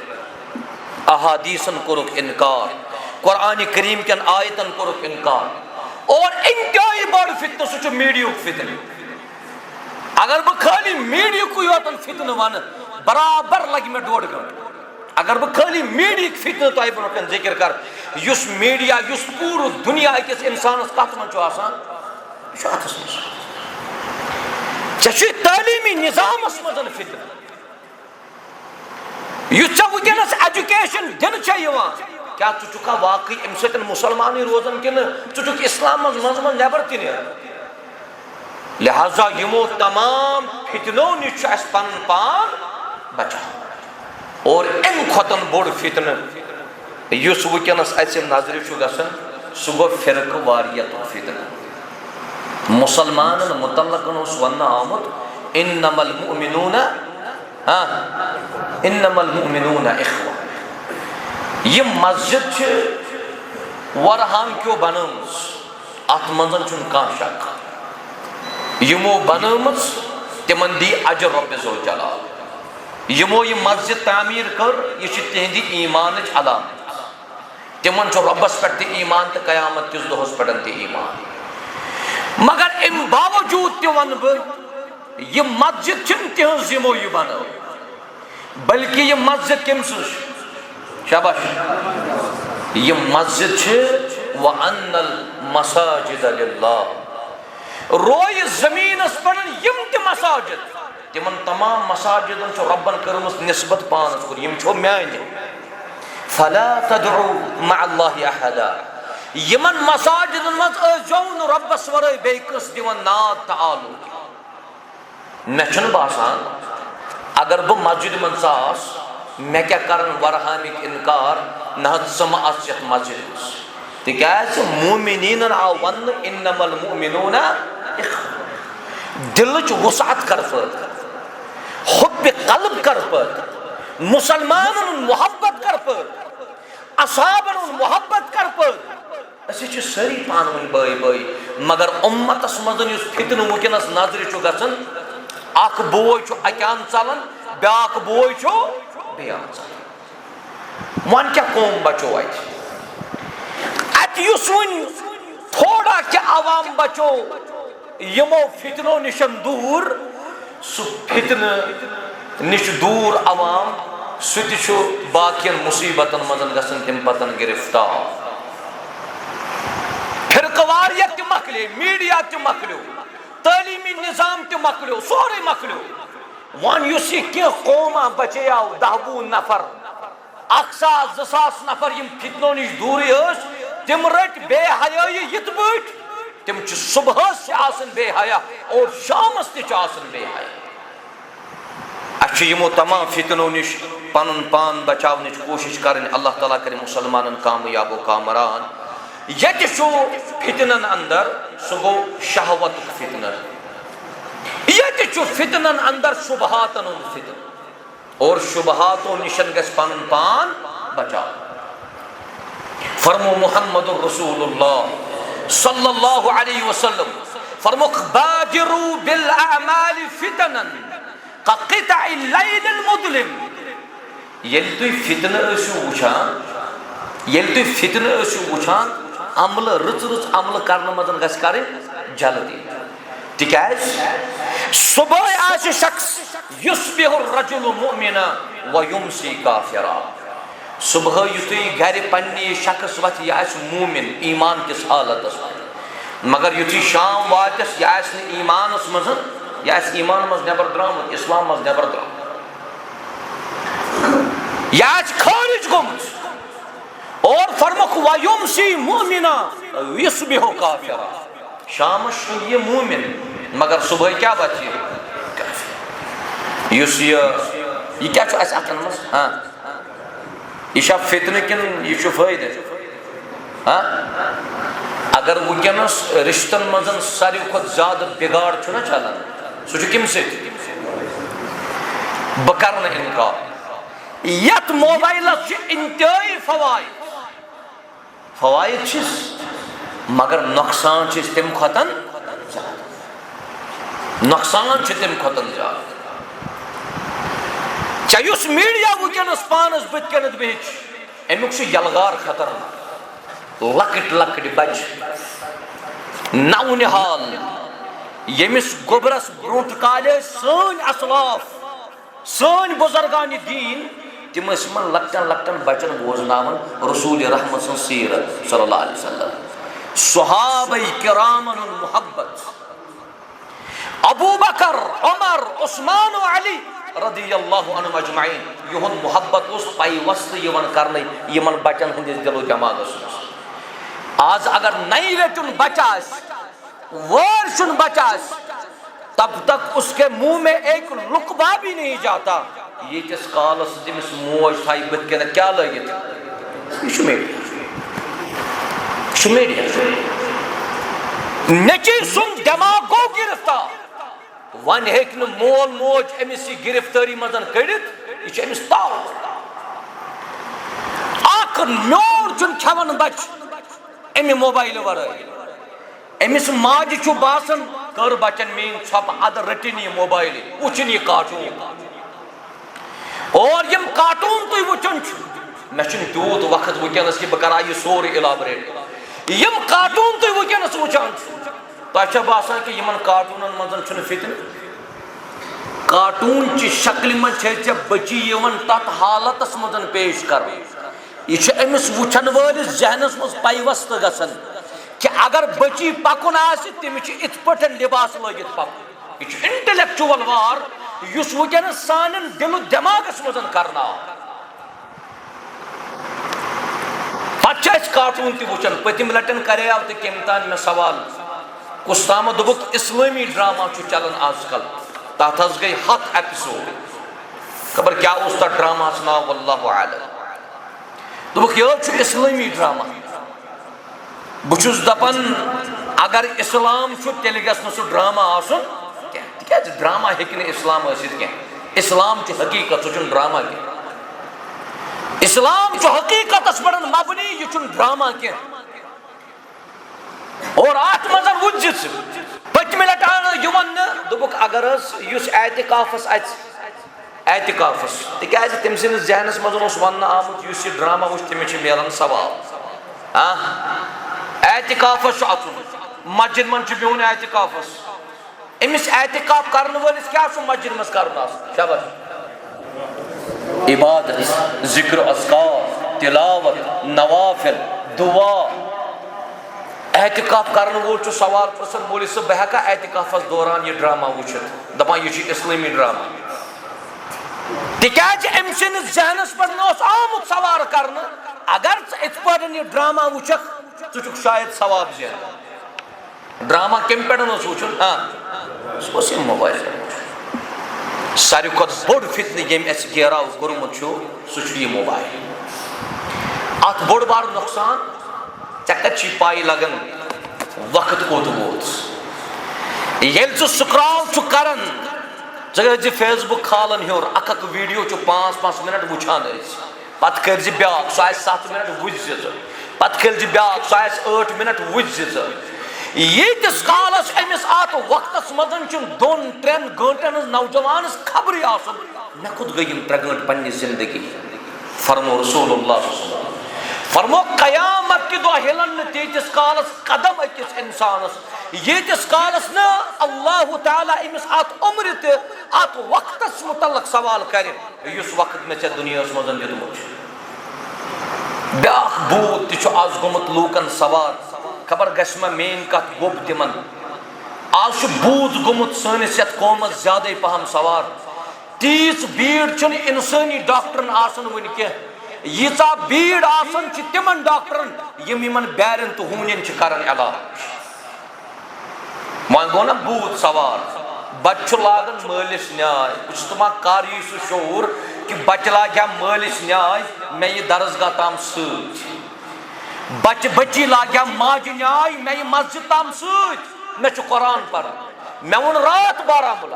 احادیثن کوٚرُکھ انکار قرآنِ کریم کٮ۪ن آیتن کوٚرُکھ انکار اور انتہائی بوٚڑ فتنہٕ سُہ چھُ میٖڈیہُک فتنہٕ اگر بہٕ خٲلی میٖڈیہُکُے یوتن فتنہٕ ونہٕ برابر لگہِ مےٚ 1.5 گنٹہٕ اگر بہٕ خٲلی میٖڈیہٕکۍ فتنہٕ تۄہہِ برونٛہہ کَنہِ ذِکر کرٕ یُس میٖڈیا یُس پوٗرٕ دُنیا أکِس اِنسانس کتھ منٛز چھُ آسان یہِ چھُ اتھس منٛز ژےٚ چھُے تعلیٖمی نظامس منٛز فتنہٕ یُس ژےٚ وٕنکیٚنس ایجوکیشن دِنہٕ چھےٚ یِوان کیٛاہ ژٕ چھُکھا واقعی اَمہِ سۭتۍ مُسلمانٕے روزان کِنہٕ ژٕ چھُکھ اسلام منٛز نٮ۪بر تہِ نیران لہذا یِمو تمام فتنو نِش چھُ اسہِ پنُن پان بچاوُن اور امہِ کھۄتہٕ بوٚڑ فتنہٕ یُس وٕنکیٚنس اسہِ نظرِ چھُ گژھان سُہ گوٚو فرقہٕ واریتُک فتنہٕ مُسلمانن متعلق اوس وننہٕ آمُت انما المؤمنون اخوة یہ مسجد ورہام کیوں بنٲمٕژ اتھ منٛز چھُنہٕ کانٛہہ شک یِمو بنٲمٕژ تِمن دی اجر رۄبِ ذوالجلال یِمو یہِ مسجد تعمیٖر کٔر یہِ چھِ تِہنٛدِ ایٖمانٕچ علامت تِمن چھُ رۄبس پٮ۪ٹھ تہِ ایٖمان تہٕ قیامت کِس دۄہس پٮ۪ٹھ تہِ ایٖمان مگر امہِ باوجوٗد تہِ ونہٕ بہٕ یہ مسجد چھنہٕ تِہنٛز یِمو یہِ بنٲو بلکہ یہ مسجد کٔمۍ سٕنٛز چھِ شاباش یہ مسجد چھِ وَأَنَّ الْمَسَاجِدَ لِلَّهِ رویہِ زٔمیٖنس پٮ۪ٹھ یِم تہِ مساجد تِمن تمام مساجدن چھُ رۄبن کٔرمٕژ نسبت پانس کُن یِم چھو میانہِ فَلَا تَدْعُوا مَعَ اللَّهِ أَحَدًا یِمن مساجدن منٛز ٲسۍزیو نہٕ رۄبس ورٲے بیٚیہِ کٲنٛسہِ دِوان ناد تہٕ آلو مےٚ چھُنہٕ باسان اگر بہٕ مسجد منٛز ژاس مےٚ کیٛاہ کرن ورہامِکۍ اِنکار نہ حظ ژٕ مہ اژ یتھ مسجد منٛز تِکیٛازِ مومِنیٖنن آو وننہٕ اِنَّمَا الْمُؤْمِنُونَ اِخوَةٌ دلٕچ وُسعت کر پٲدٕ حُبہِ قلب کر پٲدٕ مسلمانن ہُنٛد محبت کر پٲدٕ اصحابن ہُنٛد محبت کر پٲدٕ أسۍ چھِ سٲری پانہٕ ؤنۍ بٲے بٲے مگر اُمتس منٛز یُس فِتنہٕ وٕنکیٚنس نظرِ چھُ گژھان اکھ بوے چھُ اکہِ اندٕ ژلان بیاکھ بوے چھُ بیٚیہِ اندٕ ژلان وۄنۍ کیٛاہ قوم بچو اتہِ یُس وۄنۍ تھوڑا کینٛہہ عوام بچو یِمو فِتنو نِش دوٗر سُہ فِتنہٕ نِش دوٗر عوام سُہ تہِ چھُ باقین مُصیبتن منٛز گژھان تمہِ پتہٕ گرفتار فرقہٕ واریت تہِ مۄکلے میٖڈیا تہِ مۄکلیو تعلیٖمی نظام تہِ مۄکلیو سورُے مۄکلیو وۄنۍ یُس یہِ کینٛہہ قوما بچیو 10-20 نفر 1,000-2,000 نفر یِم فِتنو نِش دوٗرٕے ٲسۍ تِم رٔٹۍ بے حیٲیی یِتھ پٲٹھۍ تِم چھِ صبحس چھِ آسان بے حیا اور شامس تہِ چھِ آسان بے حیا اَسہِ چھُ یِمو تمام فِتنو نِش پنُن پان بچاونٕچ کوٗشِش کرٕنۍ اللہ تعالیٰ کرِ مُسلمانن کامیاب و کامران ییٚتہِ چھُ فِتنن اندر سُہ گوٚو شہوتُک فِتنہٕ ییٚتہِ چھُ فِتنن اندر شُبہاتن ہُنٛد فِتنہٕ اور شُبہاتو نِش گژھِ پنُن پان بچاوُن فرمو محمد رسول اللہ صلی اللہ علیہ وسلم فرموک بادروا بالاعمال فتنا كقطع الليل المظلم ییٚلہِ تُہۍ فِتنہٕ ٲسِو وٕچھان عملہٕ رٕژ عملہٕ کرنہٕ منٛز گژھِ کرٕنۍ جلدی تِکیٛازِ صبحٲے آسہِ شخص یُصبح الرجل مؤمنا ویمسی کافرا صبحٲے یُتھُے گرِ پننہِ شخص وتھِ یہِ آسہِ مومِن ایمان کِس حالتس منٛز مگر یُتھُے شام واتٮ۪س یہِ آسہِ نہٕ ایمانس منٛز یہِ آسہِ ایمان منٛز نٮ۪بر درٛامُت اسلام منٛز نٮ۪بر درٛامُت یہِ آسہِ خٲرج گوٚمُت اور فرموکھ ویمسی مؤمنا یصبح کافرا شامس چھُ یہِ مومِن مگر صبحٲے کیٛاہ وتھِ یُس یہِ کیٛاہ چھُ اَسہِ اتھن منٛز یہِ چھا فِتنہٕ کِنہٕ یہِ چھُ فٲیدٕ اگر وٕنکیٚنس رِشتن منٛز ساروی کھۄتہٕ زیادٕ بِگاڑ چھُنہ چلان سُہ چھُ کٔمۍ سۭتۍ بہٕ کرٕ نہٕ اِنکار یتھ موبایلس چھِ انتہٲیی فوایِد چھِس مگر نۄقصان چھِ تمہِ کھۄتہٕ زیادٕ چاہے یُس میٖڈیا وٕنکیٚنس پانس بٕتھِ کَنٮ۪تھ بِہِتھ چھُ امیُک چھُ یلغار خطرناک لۄکٕٹۍ لۄکٕٹۍ بچہِ نونِحال ییٚمِس گوٚبرس برونٛٹھ کالہِ ٲسۍ سٲنۍ اسلاف سٲنۍ بُزرگانہِ دیٖن تِم ٲسۍ یِمن لۄکٹٮ۪ن لۄکٹٮ۪ن بچن بوزناوان رسوٗلِ رحمت سٕنٛز سیٖرت صلی اللہ علیہ وسلم صحابہ کرامن ہُنٛد محبت ابوٗ بکر عمر عثمان و علی رضی اللہ عنہم اجمعین یِہُنٛد محبت اوس پیوستہٕ یِوان کرنہٕ یِمن بچن ہٕنٛدِس دِلو دٮ۪ماغس منٛز آز اگر نَیہِ ریٚتہِ ہُنٛد بچہ آسہِ وٲرۍ سُنٛد بچہ آسہِ تب تک اس کے منہ میں ایک لقبہ بھی نہیں جاتا ییٖتِس کالس تٔمِس موج تھایہِ بٕتھِ کَنٮ۪تھ کیٛاہ لٲگِتھ یہِ چھُ میٖڈیا نیٚچِوۍ سُنٛد دٮ۪ماغ گوٚو گرفتار وۄنۍ ہیٚکہِ نہٕ مول موج أمِس یہِ گرفتٲری منٛز کٔڑِتھ یہِ چھُ أمِس تاوٕ اکھ اخ میور چھ کھیون بچ امہ موبائل ورائے امس ماج چھ باسان کر بچن مین ژھپ اد رٹن یہ موبائل وچن یہ کارٹون اور یم کارٹون تھی وچن مے چھ تیوت وقت ونکس کہ بہ کرا یہ سورے الابریٹ یم کارٹون تھی ونکس وچان تہ باسان کہ یمن کارٹونن مزن چھ فتن کارٹون چی شکل من چھے بچی یون تات حالتس مزن پیش کر یہ امس وچن ولس ذہنس مز پیوست گسن کہ اگر بچی پکن آس تمس ات پٹھن لباس لگت پکن یہ انٹلیکچوئل وار اس ونکس سان دل و دماغس مزن کرنا پتہ کارٹون تہ وچن پتم لٹن کریو تو کم تان میں سوال کس تام دبک اسلامی ڈرامہ چلان آج کل تات گئی 7 ایپیسوڈ خبر کیا اس تا ڈرامہ نا واللہ عالم دبک یہ اسلامی ڈرامہ بچس دپان اگر اسلام تیل گھن سہ ڈرامہ آسن تک ڈرامہ ہیکہ اسلام ثت کی اسلام حقیقت سہ ڈرامہ کی اسلام حقیقت پہ مبنی یہ ڈرامہ کی اور ات مز وجھ پتم لٹ یہ ون دبک اگر اس اعتکافس اعتکافس تکیاز تم سندس ذہنس مز ون آمت اس یہ ڈرامہ وچ تمس ملان ثواب اعتکافس اچن مسجد من بہن اعتکافس امس اعتکاف کرن ولس کیا مسجد مز کرن شاباش عبادت ذکر اذکار تلاوت نوافل دعا احتکاف کرن وول سوال پرسن مولوی صاحب بہ ہیکا احتکافس دوران یہ ڈرامہ وچھت دپان یہ اسلامی ڈرامہ تکیاز ام سندس ذہنس پہ آمت سوار کرنا اگر ات پہ یہ ڈرامہ وچھک ژٕ شاید ثواب زینان ڈرامہ کم پہ وچھن سہ اس موبائل ساروی کھت بوڑ فتنہ یم اس گیراو کورمت سہ یہ موبائل ات بوڑ بار نقصان ژےٚ کتہِ چھی پاے لگان وقت کوٚت ووت ییٚلہِ ژٕ سکرال چھُکھ کران ژٕ ٲسۍ زِ فیس بُک کھالان ہیوٚر اکھ اکھ ویڈیو چھُ 5 منٹ وٕچھان ٲسۍ پتہٕ کٔرۍ زِ بیٛاکھ سُہ آسہِ 7 منٹ وٕچھ زِ ژٕ پتہٕ کھٲلۍ زِ بیٛاکھ سُہ آسہِ 8 منٹ وٕچھ زِ ژٕ ییٖتِس کالس أمِس اتھ وقتس منٛز چھُنہٕ 2-3 گٲنٛٹن ہٕنٛز نوجوانس خبرٕے آسُن مےٚ کوٚت گٔے یِم 3 گٲنٛٹہٕ پننہِ زندگی فرمو رسول اللہ صلی اللہ علیہ وسلم فرمو قیامت کی دۄہ ہلن نہٕ تیٖتِس کالس قدم أکِس انسانس ییٖتِس کالس نہٕ اللہ تعالیٰ أمِس اتھ عمرِ تہِ اتھ وقتس متعلق سوال کرِ یُس وقت مےٚ ژےٚ دُنیاہس منٛز دیُتمُت چھُ بیٛاکھ بوٗت تہِ چھُ آز گوٚمُت لوٗکن سوار خبر گژھِ ما میٲنۍ کتھ گوٚب تِمن آز چھُ بوٗت گوٚمُت سٲنِس یتھ قومس زیادے پہم سوار تیٖژ بھیٖڑ چھنہٕ انسٲنی ڈاکٹرن آسان وُنہِ کینٛہہ ییٖژاہ بھیٖڑ آسان چھِ تِمن ڈاکٹرن یم یمن بیرن تہٕ ہوٗنین چھِ کران علاج وۄنۍ گوٚو نا بوٗت سوار بچہ چھُ لاگان مٲلِس نیاے بہٕ چھُس دپان کر یی سُہ شعوٗر کہِ بچہ لاگہِ ہا مٲلِس نیاے مےٚ یہِ درسگاہ تام سۭتۍ بچہ بچی لاگہِ ہا ماجہِ نیاے مےٚ یہِ مسجد تام سۭتۍ مےٚ چھُ قرآن پران مےٚ ووٚن راتھ بارہمولہ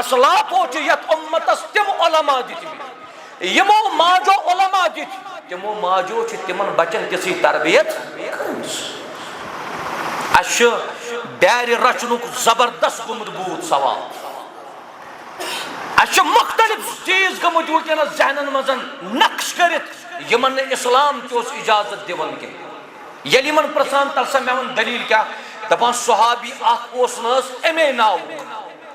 اسلافو چھِ یتھ اُمتس تِم علما دِتمٕتۍ یمو ماجو علما دِتۍ تِمو ماجو چھِ تِمن بچن تِژھٕے تربیت اسہِ چھُ ڈارِ رچنُک زبردست گوٚمُت بوٗت سوال اسہِ چھِ مختلف چیٖز گٔمٕتۍ وٕنکیٚنس ذہنن منٛز نقش کٔرِتھ یِمن نہٕ اسلام تہِ اوس اجازت دِوان کینٛہہ ییٚلہِ یِمن پرژھان تل سا مےٚ ووٚن دلیٖل کیٛاہ دپان صحابی اکھ اوس نہٕ حظ اَمے ناو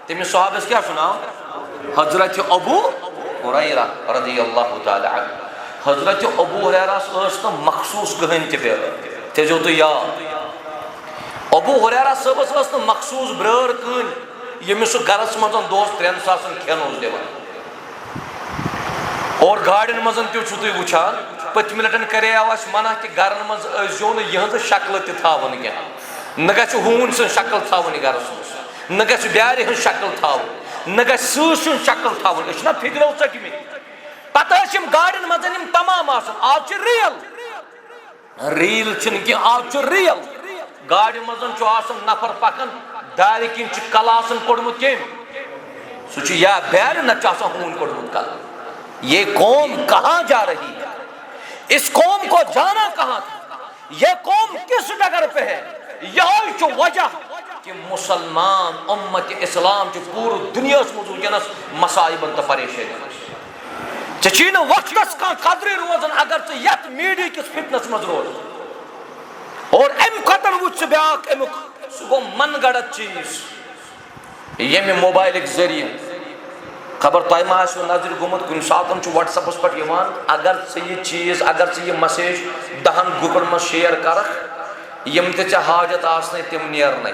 تٔمِس صحابس کیٛاہ چھُ ناو حضرت ابو ہریرہ رضی اللہ تعالیٰ عنہ حضرت ابو ہریرہس ٲس نہٕ مخصوٗص کٕہٕنۍ تہِ بیٚہوان تھٲیزیو تُہۍ یاد ابو ہریرہ صٲبس ٲس نہٕ مخصوٗص برٲر کٕہٕنۍ ییٚمِس سُہ گرس منٛز دۄہس 3 ساسن کھٮ۪ن اوس دِوان اور گاڑٮ۪ن منٛز تہِ چھُو تُہۍ وٕچھان پٔتمہِ لٹہِ کریاو اسہِ منع کہِ گرن منٛز ٲسۍزیو نہٕ یِہنٛزٕ شکلہٕ تہِ تھاوان کینٛہہ نہ گژھِ ہوٗنۍ سٕنٛز شکل تھاوٕنۍ گرس منٛز نہ گژھِ بیارِ ہٕنٛز شکل تھاوٕنۍ نہ گژھِ سٕہہ سٕنٛز شکل تھاوٕنۍ أسۍ چھِنہ فِکرو ژٔٹمٕتۍ پتہٕ ٲسۍ یِم گاڑٮ۪ن منٛز یِم تمام آسان آز چھِ ریٖل چھِنہٕ کینٛہہ آز چھُ ریٖل گاڑِ منٛز چھُ آسان نفر پکان دارِ کِنۍ چھُ کلہٕ آسان کوٚڑمُت کٔمۍ سُہ چھُ یا بیارِ نتہٕ چھُ آسان ہوٗنۍ کوٚڑمُت کلہٕ یہ قوم کہاں جا رہی ہے اس قوم کو جانا کہاں تھا؟ یہ قوم کس ڈگر پہ ہے؟ یہ وجہ کہ مسلمان امت اسلام چھ پور دنیا ونکس مصائبن تو پریشانی چین وقتس کا قدر روزن اگر ژٕ یتھ میڈیا کس فتنس مز روز اور ام قطن وچ بیاکھ امیک سہ گو من گڑت چیز یم موبائل ذریعہ خبر تہ ما آسو نظر گومت کن ساتن واٹس ایپس پہ اگر ژٕ یہ چیز اگر ژٕ یہ مسیج 10 گروپن مز شیئر کرکھ یم تہ ژےٚ حاجت آسنے تم نیرنے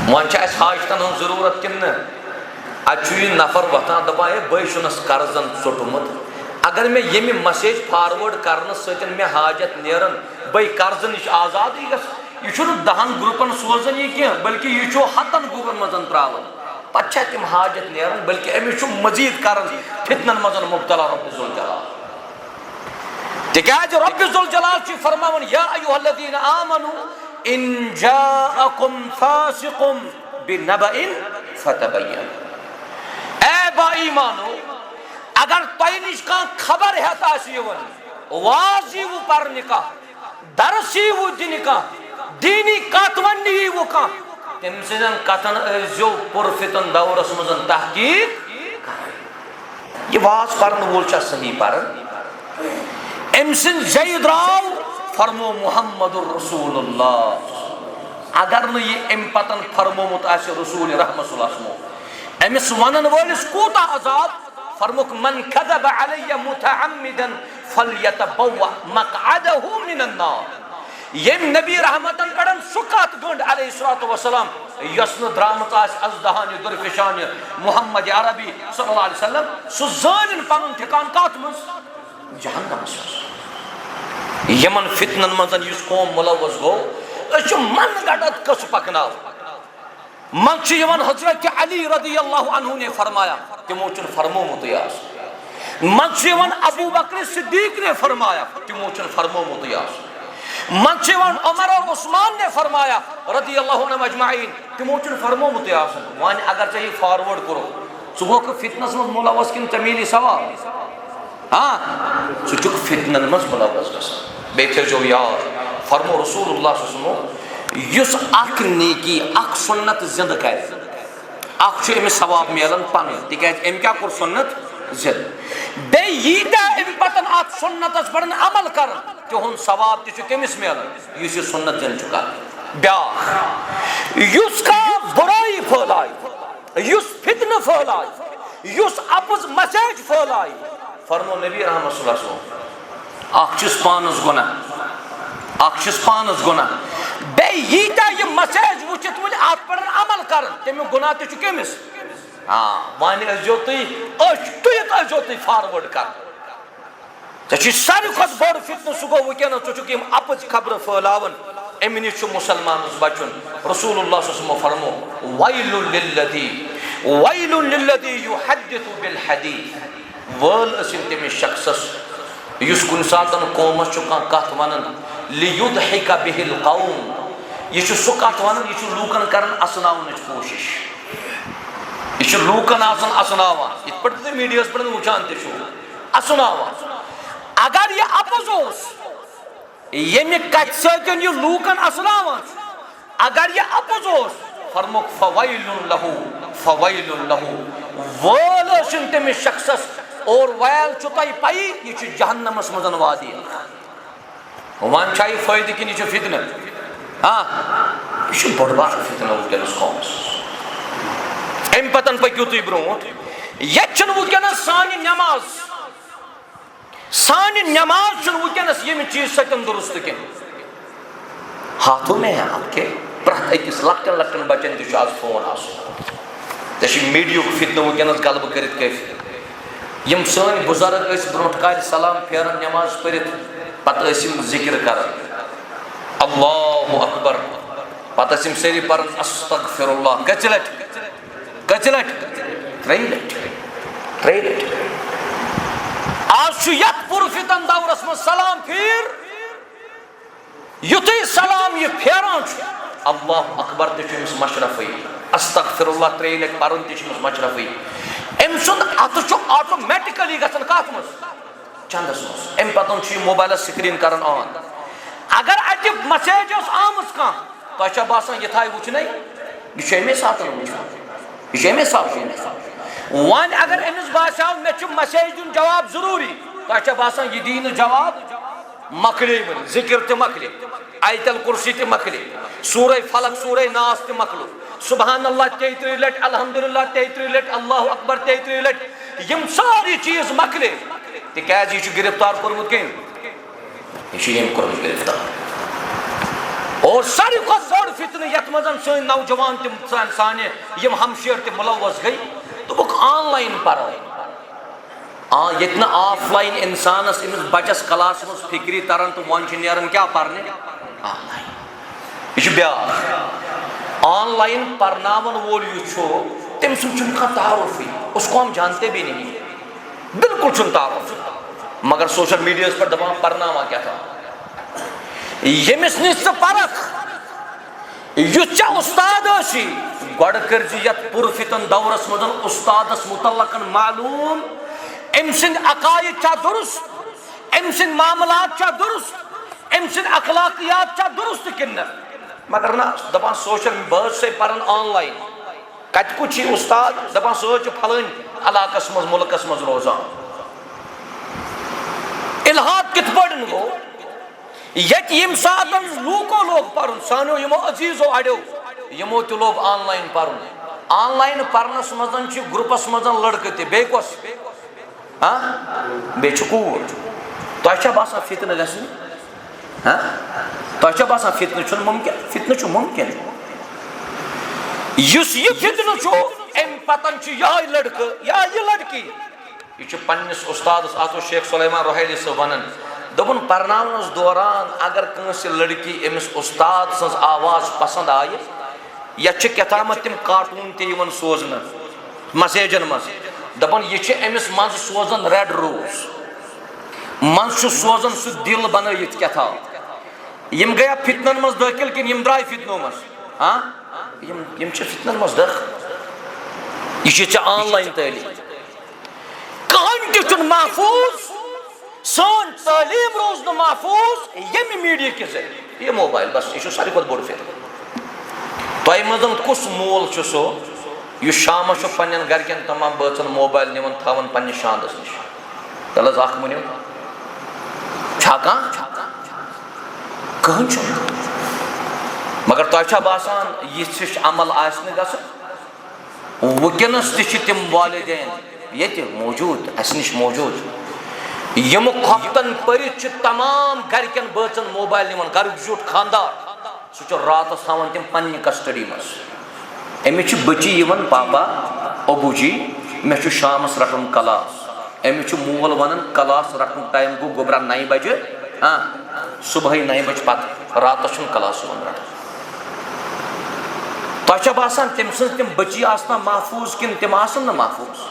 وۄنۍ چھِ اَسہِ حاجتن ہٕنٛز ضروٗرت کِنہٕ نہ اتھ چھُ یہِ نفر وۄتھان دپان ہے بٔے چھُنس قرضن ژوٚٹمُت اگر مےٚ ییٚمہِ مسیج فاروٲڈ کرنہٕ سۭتۍ مےٚ حاجت نیران بٔے قرضہٕ نِش آزادٕے گژھِ یہِ چھُنہٕ 10 گروپن سوزان یہِ کینٛہہ بلکہِ یہِ چھُ 100 گروپن منٛز ترٛاوان پتہٕ چھا تِم حاجت نیران بلکہِ أمِس چھُ مزیٖد کران فتنن منٛز مبتلا رب ذوالجلال تِکیٛازِ رب ذوالجلال چھُ فرماوان یا ایُہا الذیٖنَ آمنوا ان جاءکم فاسق بنبأ فتبینوا اے با ایمانو اگر تۄہہِ نِش کانٛہہ خبر ہیٚتھ آسہِ یِوان واز ییٖوٕ پرنہِ کانٛہہ درس ییٖوٕ دِنہِ کانٛہہ دیٖنی کتھ وننہِ ییٖوٕ کانٛہہ تٔمۍ سٕنٛدٮ۪ن کتھن ٲسۍزیو پُرفتن دورس منٛز تحقیق کران یہِ واز پرن وول چھا صحیح پران أمۍ سٕنٛدۍ جایہِ درٛاو فرمو محمد رسول اللہ اگر نہٕ یہِ أمۍ پتن فرمومُت آسہِ رسول رحمت صلی اللہ علیہ وسلم أمِس ونن وٲلِس کوٗتاہ عذاب فرموک من کذب علی متعمدا فلیتبوأ مقعدہ من النار یم نبی رحمتن پڑھن سُہ کتھ گنڈ علیہ الصلوۃ والسلام یۄس نہٕ درامٕژ آسہِ ازدہانہِ درفشانہِ محمد عربی صلی اللہ علیہ وسلم سُہ زٲنِن پنُن ٹھِکان کتھ منٛز جہنمس منٛز یمن فتنن منٛز یُس قوم ملوث گوٚو أسۍ چھِ من گڑت قصہٕ پکناوان من چھُ یِوان حضرت علی رضی اللہ عنہ نے فرمایا تمو چھُنہٕ فرمومُتٕے آسان من چھُ یِوان ابو بکر صدیق نے فرمایا تمو چھُنہٕ فرمومُتٕے آسان من چھُ یِوان عمر اور عثمان نے فرمایا رضی اللہ عنہم اجمعین تمو چھُنہٕ فرمومُتٕے آسان وۄنۍ اگر ژےٚ یہِ فاروٲڈ کوٚرُکھ ژٕ گوٚکھٕ فتنس منٛز ملوث کِنہٕ ژےٚ میلی ثواب ژٕ چھُکھ فتنن منٛز ملوث گژھان بیٚیہِ تھٲیزیو یاد فرمو رسول اللہ صلی اللہ علیہ وسلم یُس اکھ نیکی اکھ سنت زندٕ کرِ اکھ چھُ أمِس ثواب میلان پنُن تِکیٛازِ أمۍ کیٛاہ کوٚر سنت زندٕ بیٚیہِ ییٖتیٛاہ أمۍ پتن اتھ سنتس پٮ۪ٹھ عمل کران تِہُنٛد ثواب تہِ چھُ کٔمِس میلان یُس یہِ سنت زندٕ چھُ کران بیٛاکھ یُس کانٛہہ بُرٲیی پھٲلایہِ یُس فتنہٕ پھٲلایہِ یُس اپُز مسیج پھٲلایہِ فرمو نبی رحمت صلی اللہ علیہ وسلم اکھ چھُس پانس گۄناہ بیٚیہِ ییٖتیٛاہ یہِ مسیج وٕچھِتھ وٕنہِ اتھ پٮ۪ٹھ عمل کران تمیُک گۄناہ تہِ چھُ کٔمِس وۄنۍ ٲسۍزیو تُہۍ ٹُوِتھ ٲسۍزیو تُہۍ فاروٲڈ کران ژےٚ چھُے ساروی کھۄتہٕ بوٚڑ فتنہٕ سُہ گوٚو وٕنکیٚنس ژٕ چھُکھ یِم اپٕز خبرٕ پھٲلاوان امہِ نِش چھُ مُسلمانس بچُن رسول اللہ صلی اللہ علیہ وسلم فرمو ویل للذی یحدث بالحدیث وٲل ٲسِن تٔمِس شخصس یُس کُنہِ ساتن قومس چھُ کانٛہہ کتھ ونان لیُضحِک بِہِ القوم یہ چھُ سُہ کتھ ونان یہ چھُ لوٗکن کران اسناونٕچ کوٗشش یہ چھُ لوٗکن آسان اسناوان یِتھ پٲٹھۍ تُہۍ میڈیاہس پٮ۪ٹھ وٕچھان تہِ چھُو اسناوان اگر یہِ اپُز اوس ییٚمہِ کتھِ سۭتۍ یہِ لوٗکن اسناوان اگر یہِ اپُز اوس فرموک فویل لہو وٲل ٲسِن تٔمِس شخصس اور ویل چھُ تۄہہِ پَیی یہِ چھُ جہنمس منٛز وادی وۄنۍ چھا یہِ فٲیدٕ کِنہٕ یہِ چھُ فتنہٕ یہِ چھُ بوٚڑ بار فتنہٕ وٕنکیٚنس قومس امہِ پتن پٔکِو تُہۍ برونٛٹھ ییٚتہِ چھُنہٕ وٕنکیٚنس سانہِ نٮ۪ماز چھُنہٕ وٕنکیٚنس ییٚمہِ چیٖز سۭتۍ درست کینٛہہ ہاتھو میں آپ کے پرٛٮ۪تھ أکِس لۄکٹٮ۪ن لۄکٹٮ۪ن بچن تہِ چھُ آز فون آسان ژےٚ چھُے میڈیاہُک فتنہٕ وٕنکیٚنس غلبہٕ کٔرِتھ کٔرِتھ یِم سٲنۍ بُزرگ ٲسۍ برونٛٹھ کالہِ سلام پھیران نٮ۪ماز پٔرِتھ پتہٕ ٲسۍ یِم ذِکر کران اللہ اکبر پتہٕ ٲسۍ یِم سٲری پران استغفر اللہ کٔژِ لٹہِ 3 لٹہِ آز چھُ یتھ پُرفتن دورس منٛز سلام پھیٖر یُتھُے سلام یہِ پھیران چھُ اللہ اکبر تہِ چھُ أمِس مشرفٕے استغفر اللہ 3 لٹہِ پرُن تہِ چھُ أمِس مشرفٕے أمۍ سُنٛد اتھٕ چھُ آٹومیٹِکلی گژھان کتھ منٛز چندس مز ام پتن موبائل سکرین کران آن اگر اتہ مسیج آمت کھانا تہ باسان یہ تھائی وچھنے یہ امی ساتن وچھان یہ امی ساتن وان اگر امس باسیو مے مسیج دن جواب ضروری تہ باسان یہ دی جواب مکلے ذکر تہ مکلے آیت الکرسی تہ مکلے سورہ فلق سورہ ناس تہ مکلو سبحان اللہ 33 لٹ الحمدللہ 33 لٹ اللہ اکبر 33 لٹ یم ساری چیز مکلے تکیاز یہ گرفتار کورمت کم یہ کورمت گرفتار اور ساری کھت بوڑ فتنہ یت مزن سن نوجوان تم سانہ یم ہمشیر تہ ملوث گئی دوک آن لائن پڑھائی یتنا آف لائن انسانس امس بچس کلاس مز فکری تران تو ون نیران کیا پرنے آن لائن یہ بیا آن لائن پرناون وول یہ تم سن تعارف اس کو ہم جانتے بھی نہیں بالکل چھ تعارف مگر سوشل میڈیا پر دپان پرناوا کیا تھا یمس نش پرکھ یھ استاد سی گۄڈٕ کٔرزِ یتھ پُرفتن دورس مز استادس متعلق معلوم ام سند عقائد چھا درست ام سند معاملات چھا درست ام سند اخلاقیات چھا درست کن مگر نا دپان سوشل بہت سے پرن آن لائن کت کچھ استاد دپان سہ پھلن علاقس مز ملکس مز روزان الحاد کت پڑن گو یت یم سات لوکو لوگ پرن سانو یمو عزیزو اڑو یمو تہ لوگ آن لائن پرن آن لائن پرنس مزن چھ گروپس مزن لڑکہ تہ بے کس بیچ کور تہ باسان فتنہ گھن تہ باسان فتنہ چھ ممکن فتنہ چھ ممکن اس یہ فتنہ چھ ام پتن چھ یہ لڑکہ یا یہ لڑکی یہ پنس استادس آتو شیخ سلیمان روحیلی صاحب ونان دپن پرناونس دوران اگر کنس لڑکی امس استاد سن آواز پسند آئے یا کتامت تم کارٹون تہ سوزن مسیجن مز دپن یہ امس من سوزن ریڈ روز من سوزن سہ دل بنائت کتھا یم گیا فتنن مز داخل کن یم درائے فتنو مز یم فتنن مز داخل یہ آن لائن تعلیم کہن تہ محفوظ سون تعلیم روز نا محفوظ یم میڈیا کے ذریعے یہ موبائل بس یہ ساری کھت بوڑ فتنہ تہ مزن کس مول سہ یہ شام پن گرکن تمام بچن موبائل نوان تھاون پنس شاندس نش تل اخ ونو چھا کہن مگر تہ باسان یہ عمل آسہ گھن ونکس تہ تم والدین یہ موجود اس نش موجود یم کھوفتن پرت تمام گرکن بچن موبائل نوان گرک زیوٹ خاندار سہ راتس تھاون تم پنہ کسٹڈی مز امس بچی پاپا ابو جی میں شامس رٹن کلاس امس مول ونان کلاس رٹن ٹائم گو گوبرا 9 بجے صبح 9 بجے پتہ راتس کلاس رٹن تہ باسان تم سن تم بچی آسنا محفوظ کن تم آسن نا محفوظ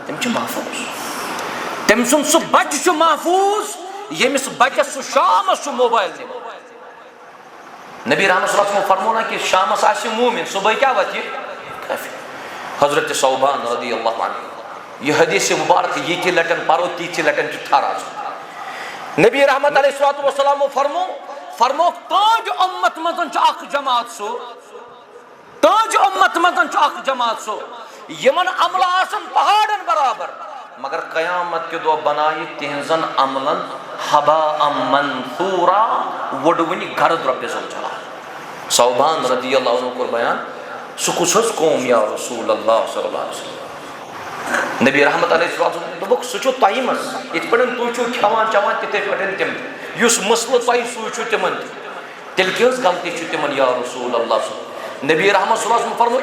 تم محفوظ تم سن سہ بچہ محفوظ یمس بچس سہ شامس موبائل دن نبی رحمت صلی اللہ علیہ وسلم فرمونا کہ شامس آسی مومن صبح کیا وتی حضرت صوبان رضی اللہ عنہ یہ حدیث مبارک یہ تھی لٹن پارو تیچی لٹن چٹھارا نبی رحمت علیہ السلام فرمو تاج امت مزن چھ اخ جماعت سو تاج امت مزن چھ اخ جماعت سو یمن عمل آسن پہاڑن برابر مگر قیامت کے دو بنائی تہنزن عملن حباء منثورا وڈونی گرد رب زلجلال صوبان رضی اللہ عنہ کو بیان سکس قوم یا رسول اللہ صلی اللہ علیہ وسلم نبی رحمت علیہ السلام دوبک سچو تائمس ات پڑن تو چھو کھوان چوان تتے پڑن تم یس مسل تائی سوچو تمن تل کیس غلطی چھو تمن یا رسول اللہ صلی اللہ علیہ وسلم نبی رحمت صلی اللہ علیہ وسلم فرمو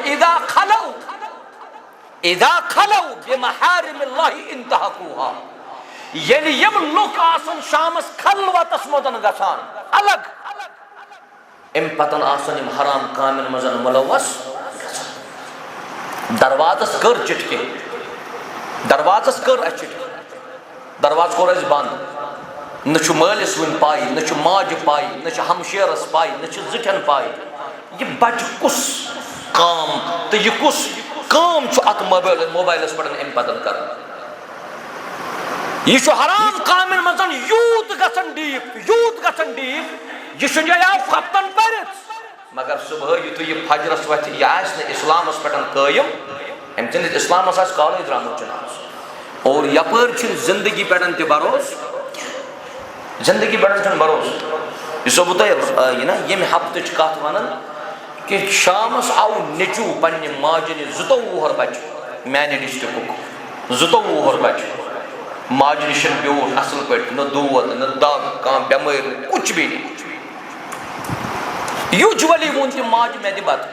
اذا خلو بمحارم اللہ انتہقوها یعنی یم لوک آسن شامس خلوتس مدن گسان الگ ام پتن آسن یم حرام کامن مزن ملوث دروازس کر چٹکی دروازس کر چٹکی دروازہ کور اس بند نچو مالس ون پائی نچو ماج پائی نچو ہمشیرس پائی نچو زٹھن پائی یہ بچ کس کام تو یہ کس کام چھو ات موبائلس پڑھن ام پتن کر یہ حرام کامن مزن یوت گژھن ڈیپ یہ جایا فتن پرت مگر صبح یتھے یہ فجرس وتھ یہ آسہ اسلامس پہ قائم ام چندس اسلامس آس کالے درامت چناس اور یپر زندگی پہ تہ بروس زندگی پہ بروس یہ بہ تہ نا یم ہفتچ کت ونان کہ شامس آو نیچو پنہ ماجہ 22 بچہ میانہ ڈسٹرکک 22 بچہ ماجہ نش بیوٹھ اصل پہ نہ دود نہ دگ کان بیمار کچھ بھی نہیں یوجولی وون تہ ماج مے دِ بت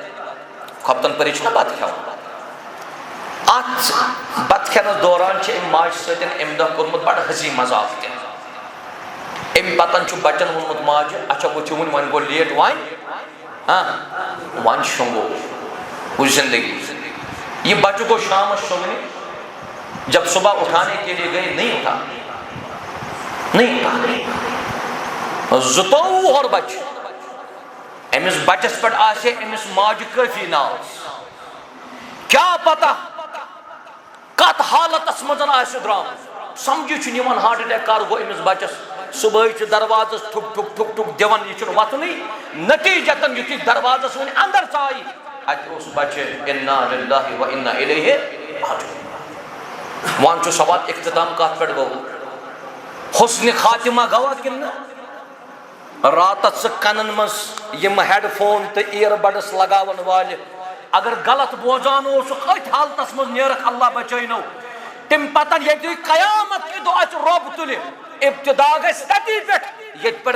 کھپتن پری چھ بت کھیوان ات بت کھینس دوران ام ماج ستن ام دہ کورمت بڑ ہنسی مذاق تہ ام پتن چھ بچن وونمت ماج اچھا وہ ون ون گو لیٹ ون شونگو وہ زندگی یہ بچہ کو شام شونگنے جب صبح اٹھانے کے لیے گئے نہیں اٹھا 22 بچہ امس بچس پہ آسے امس ماج کافی ناز کیا پتہ کت حالتس مزن آسہ درام سمجھی چھ ہارٹ اٹیک کر گو امس بچس صبح دروازس ٹھک ٹھک ٹھک ٹھک دان یہ وتنی نتیجتن یتھی دروازس ون اندر ژائی ات بچہ انا للہ و انا الیہ راجعون وان چھ سوال اختتام کت پہ گو حسن خاتمہ گوا کن رات سے کنن مز یم ہیڈ فون تو ایئر بڈس لگاون وال اگر غلط بوزان ات حالتس مز نیرک اللہ بچینو تم پتن یہ قیامت کی دو رب تل ابتدا گھس تتی پہ یہ پہ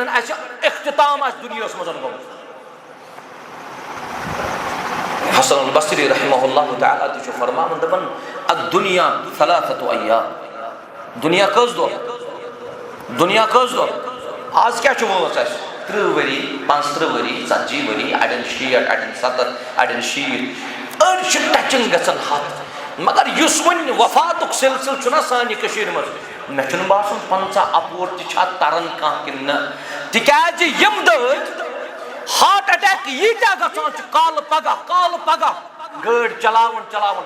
اختتام آس دنیا مزن گو حسن البصری رحمہ اللہ تعالی تہ فرمان دپان الدنیا ثلاثۃ ایام دنیا کس دو دنیا کس دو آج کیا وٲنٛس اَسہِ 30 ؤری 35 ؤری 40 ؤری اڑٮ۪ن 60 اڑٮ۪ن 70 اڑٮ۪ن 60 أڑۍ چھِ ٹچِنگ گژھان ہتھ مگر یُس وۄنۍ وفاتُک سلسلہٕ چھُنہ سانہِ کٔشیٖرِ منٛز مےٚ چھُنہٕ باسان 50 اپور تہِ چھا تران کانٛہہ کِنہٕ نہ تِکیٛازِ یِم دٲدۍ ہارٹ اٹیک ییٖتیٛاہ گژھان چھِ کالہٕ پگاہ گٲڑۍ چلاوان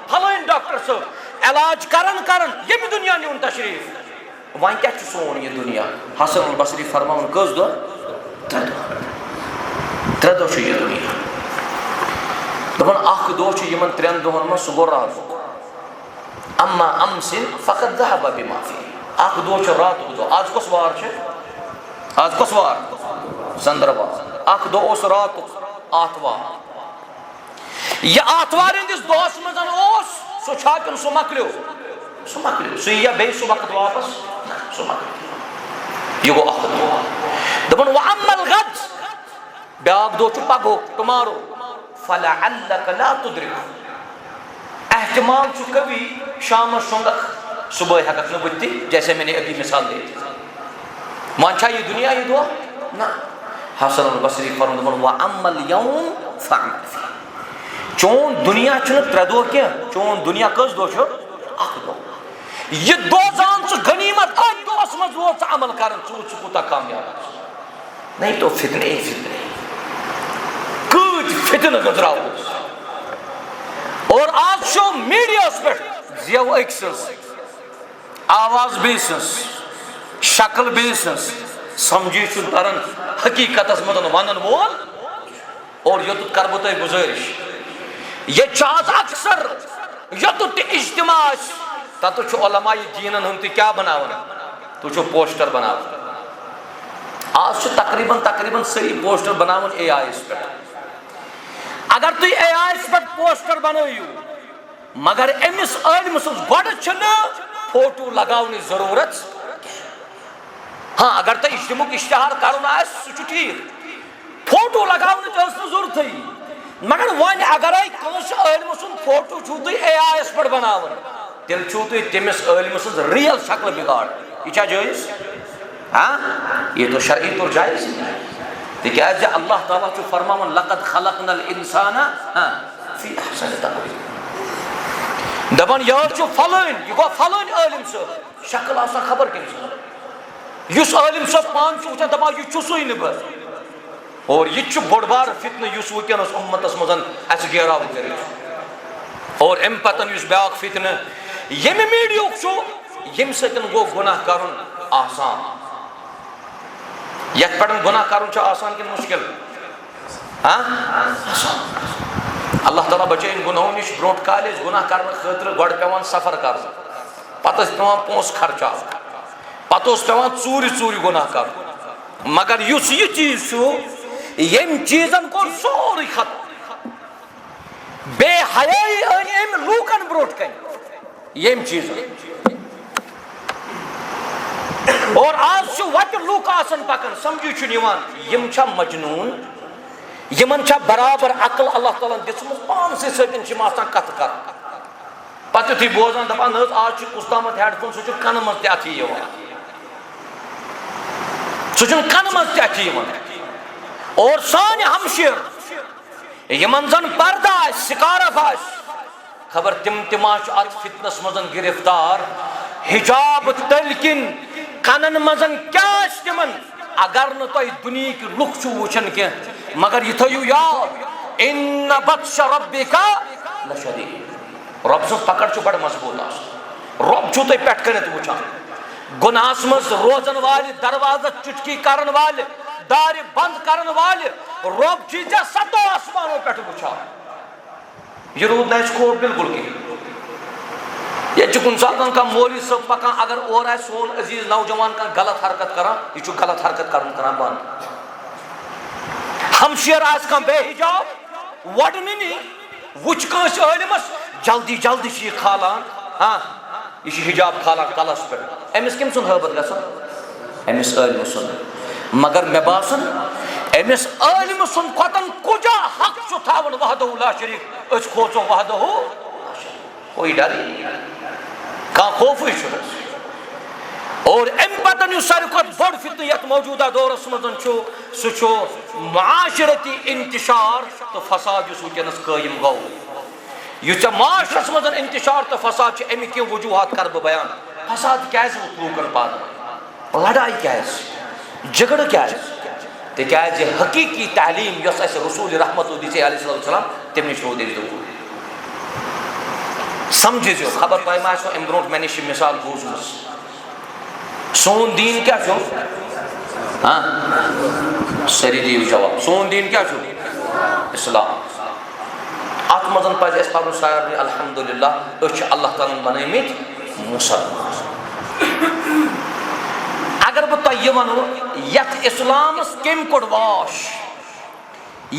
پھلٲنۍ ڈاکٹر صٲب علاج کران ییٚمہِ دُنیا نیوٗن تشریٖف وۄنۍ کیٛاہ چھُ سون یہِ دُنیا حسن البصری فرماوُن کٔژ دۄہ 3 دۄہ چھُ یہِ دُنیا دپان اکھ دۄہ چھُ یِمن 3 دۄہن منٛز سُہ گوٚو راتُک اما امسن فقط ذهب بما فيه اکھ دۄہ چھُ راتُک دۄہ آز کۄس وار چھِ آز کۄس وار ژنٛدٕروار اکھ دۄہ اوس راتُک آتھوار یہِ آتھوار ہٕنٛدِس دۄہس منٛز اوس سُہ چھا کِنہٕ سُہ مۄکلیو سُہ یِیا بیٚیہِ سُہ وقت واپس سُہ مۄکلیو یہِ گوٚو اکھ دۄہ دپان واما الغد بیاکھ دۄہ چھُ پگہُک ٹُمارو فلعلک لا تدرک احتمال چھُ کبھی شامس شۄنگکھ صبح ہیککھ نہٕ بٔتھِ جیسے میں نے ابھی مثال دی وۄنۍ چھا یہِ دُنیا یہِ دۄہ نہ حسن البصری فرمون دپان واما اليوم فاعمل فيه چون دنیا چھُنہٕ 3 دۄہ کینٛہہ چون دنیا کٔژ دۄہ چھُ اکھ دۄہ یہ دۄہ زان ژٕ غنیمت اتھ دۄہس منٛز ووت ژٕ عمل کران ژٕ وٕچھ ژٕ کوٗتاہ کامیاب نہیں تو فتنے کۭتۍ فتنہٕ گٔنٛزراوُس اور آز چھُ میٖڈیاہس پٮ۪ٹھ زیو أکۍ سٕنٛز آواز بیٚیہِ سٕنٛز شکل بیٚیہِ سٕنٛز سمجھی چھُنہٕ تران حقیٖقتس منٛز ونن وول اور یوٚتُتھ کرٕ بہٕ تۄہہِ گُزٲرِش ییٚتہِ چھُ آز اکثر یوٚتُتھ تہِ اجتماع آسہِ تتھ چھُ علماء دیٖنن ہُنٛد تہِ کیٛاہ بناوان تُہۍ چھُو پوسٹر بناوان آز چھُ تقریٖباً سٲری پوسٹر بناوان اے آی یس پٮ۪ٹھ اگر تُہۍ اے آی یس پٮ۪ٹھ پوسٹر بنٲیِو مگر أمِس عٲلمہِ سٕنٛز گۄڈٕ چھُنہٕ فوٹو لگاونٕچ ضروٗرت ہاں اگر تۄہہِ اجتماعُک اشتہار کرُن آسہِ سُہ چھُ ٹھیٖک فوٹو لگاونٕچ ٲس نہٕ ضروٗرتھٕے مگر وۄنۍ اگرے کٲنٛسہِ عٲلمہٕ سُنٛد فوٹو چھُو تُہۍ اے آی یس پٮ۪ٹھ بناوان تیٚلہِ چھُو تُہۍ تٔمِس عٲلمہٕ سٕنٛز ریل شکل بِگاڑ یہِ چھا جٲیِز یہ تو شرعی طور جائز ہے تِکیٛازِ اللہ تعالیٰ چھُ فرماوان لقد خلقنا الانسان فی احسن تقویم دپان یہ چھُ فلٲنۍ یہِ گوٚو فلٲنۍ عٲلم صٲب شکل آسان خبر کٔمۍ سٕنٛز یُس عٲلم صٲب پانہٕ چھُ وٕچھان دپان یہِ چھُسٕے نہٕ بہٕ اور یہِ تہِ چھُ بوٚڑ بارٕ فتنہٕ یُس وٕنکیٚنس اُمتس منٛز اَسہِ گیراو کٔرِتھ اور امہِ پتن یُس بیاکھ فتنہٕ ییٚمہِ میٖڈیاہُک چھُ یم سۭتۍ گوٚو گۄناہ کرُن آسان. یتھ پٮ۪ٹھ گۄناہ کرُن چھُ آسان کِنہٕ مُشکِل؟ آسان. اللہ تعالیٰ بچٲیِن گۄنہو نِش. برونٛٹھ کالہِ ٲسۍ گۄناہ کرنہٕ خٲطرٕ گۄڈٕ پیٚوان سفر کرُن, پتہٕ ٲسۍ پیٚوان پونٛسہٕ خرچاوٕنۍ, پتہٕ اوس پیٚوان ژوٗرِ ژوٗرِ گۄناہ کرُن. مگر یُس یہِ چیٖز چھُ ییٚمہِ چیٖزن کوٚر سورُے ختم. بے حیٲیی أنۍ أمۍ لوٗکن برونٛٹھ کَنہِ ییٚمہِ چیٖزن. اور آز چھُ وَتہِ لوٗکھ آسان پکان سمجھی چھُنہٕ یِوان یِم چھا مجنوٗن, یِمن چھا برابر عقل اللہ تعالیٰ ہن دِژمٕژ, پانسٕے سۭتۍ چھِ یِم آسان کتھٕ کران. پتہٕ یُتھُے بوزان دپان نہ حظ آز چھُ کُستامت ہیڈ فون, سُہ چھُ کنہٕ منٛز تہِ اَتھِ یِوان, سُہ چھُنہٕ کنہٕ منٛز تہِ اَتھِ یِوان. اور سانہِ ہمشیر یِمن زن پردٕ آسہِ, سِکارف آسہِ, خبر تِم ما چھُ اتھ فتنس منٛز گرفتار. حجاب تٔلۍ کِنۍ کنن منٛز کیٛاہ آسہِ تِمن اگر نہٕ تۄہہِ دُنہِکۍ لُکھ چھُو وٕچھان کینٛہہ. مگر یہِ تھٲیِو یاد, اِنَّ بَطْشَ رَبِّکَ لَشَدیٖد. رۄب سٕنٛز پکڑ چھُ بڑٕ مضبوٗط آسان. رۄب چھُو تۄہہِ پٮ۪ٹھ کٔنٮ۪تھ وٕچھان. گۄناہس منٛز روزن والہِ, دروازس چُٹکی کرن والہِ, دارِ بنٛد کرن والہِ, رۄب چھُے ژےٚ سَتو آسمانو پٮ۪ٹھ وٕچھان. یہِ روٗد نہٕ اَسہِ خوف بِلکُل کِہیٖنۍ. ییٚتہِ چھُ کُنہِ ساتہٕ کانٛہہ مولوی صٲب پکان, اگر اورٕ آسہِ سون عزیٖز نوجوان کانٛہہ غلط حرکت کران, یہِ چھُ غلط حرکت کرُن کران بنٛد. ہمشیر آسہِ کانٛہہ بے حجاب, وۄڈنٕنی وٕچھ کٲنٛسہِ عٲلِمس, جلدی جلدی چھِ یہِ کھالان. یہِ چھُ حجاب کھالان کلس پٮ۪ٹھ. أمِس کٔمۍ سُنٛد حٲبت گژھان؟ أمِس عٲلمہٕ سُنٛد. مگر مےٚ باسان أمِس عٲلمہٕ سُنٛد کھۄتن کُجا حق چھُ تھاوُن وحدہ لا شریٖک. أسۍ کھوژو وحدہ کوئی ڈر نہیں, کانٛہہ خوفٕے چھُنہٕ. اور اَمہِ پتہٕ یُس ساروی کھۄتہٕ بوٚڑ فتنہٕ یتھ موجوٗدہ دورس منٛز چھُ, سُہ چھُ معاشرتی انتشار تہٕ فساد یُس وٕنکیٚنس قٲیِم گوٚو. یُس ژےٚ معاشرس منٛز انتشار تہٕ فساد چھُ, اَمِکۍ کینٛہہ وجوٗہات کرٕ بہٕ بیان. فساد کیازِ ووٚتھ لوٗکن پانہٕ, لڑایہِ کیازِ, جگڑٕ کیازِ؟ تِکیازِ حقیٖقی تعلیٖم یۄس اَسہِ رسوٗلِ رحمتُ دِژے علیہ الصلوۃ والسلام تَمہِ نِش روٗد أسۍ دوٗر. سمجھِزیو, خبر تۄہہِ ما آسیو اَمہِ برونٛٹھ مےٚ نِش یہِ مِثال بوٗزمٕژ. سون دیٖن کیٛاہ چھُ؟ سٲری دِیِو جواب. سون دیٖن کیٛاہ چھُ؟ اِسلام. اتھ منٛز پزِ اَسہِ پنُن سارنٕے الحمدُاللہ, أسۍ چھِ اللہ تعالیٰ ہن بنٲومٕتۍ مُسلمان. اگر بہٕ تۄہہِ یہِ ونو یتھ اسلامس کٔمۍ کوٚڑ واش,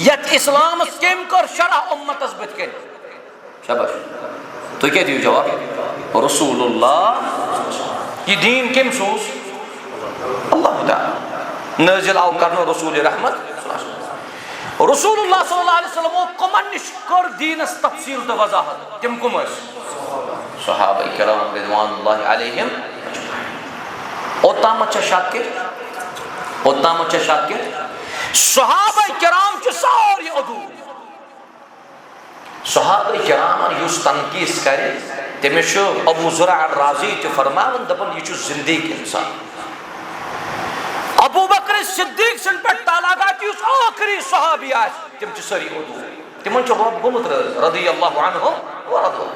یتھ اسلامس کٔمۍ کٔر شرح اُمتس بٕتھِ کَنۍ؟ شاباش, تُہۍ کیٛاہ دِیِو جواب؟ رسول اللہ. یہِ دیٖن کٔمۍ سوٗز؟ اللہ تعالیٰ. نٲزِل آو کرنہٕ رسوٗلِ رحمت. رسول اللہ صلی اللہ علیہ وسلمو کٕمن نِش کٔر دیٖنس تفصیٖل تہٕ وضاحت؟ تِم کٕم ٲسۍ؟ صحابہ کرام رضوان اللہ علیہم. اوٚتامتھ چھا شک کہِ, اوٚتامتھ چھا شک کہِ صحابہ کرام چھِ سورُے اُدوٗر. صحابہ کرامن یُس تنقیٖد کرِ تٔمِس چھُ ابوٗ زُرع الرازی تہِ فرماوان, دپان یہِ چھُ زندیٖق انسان. ابوٗ بکر صدیٖق سٕنٛدِ پٮ۪ٹھ تعلقات یُس ٲخری صحابی آسہِ تِم چھِ سٲری اُدوٗر. تِمن چھُ رۄب گوٚمُت رضی اللہ عنہُم ورضوا.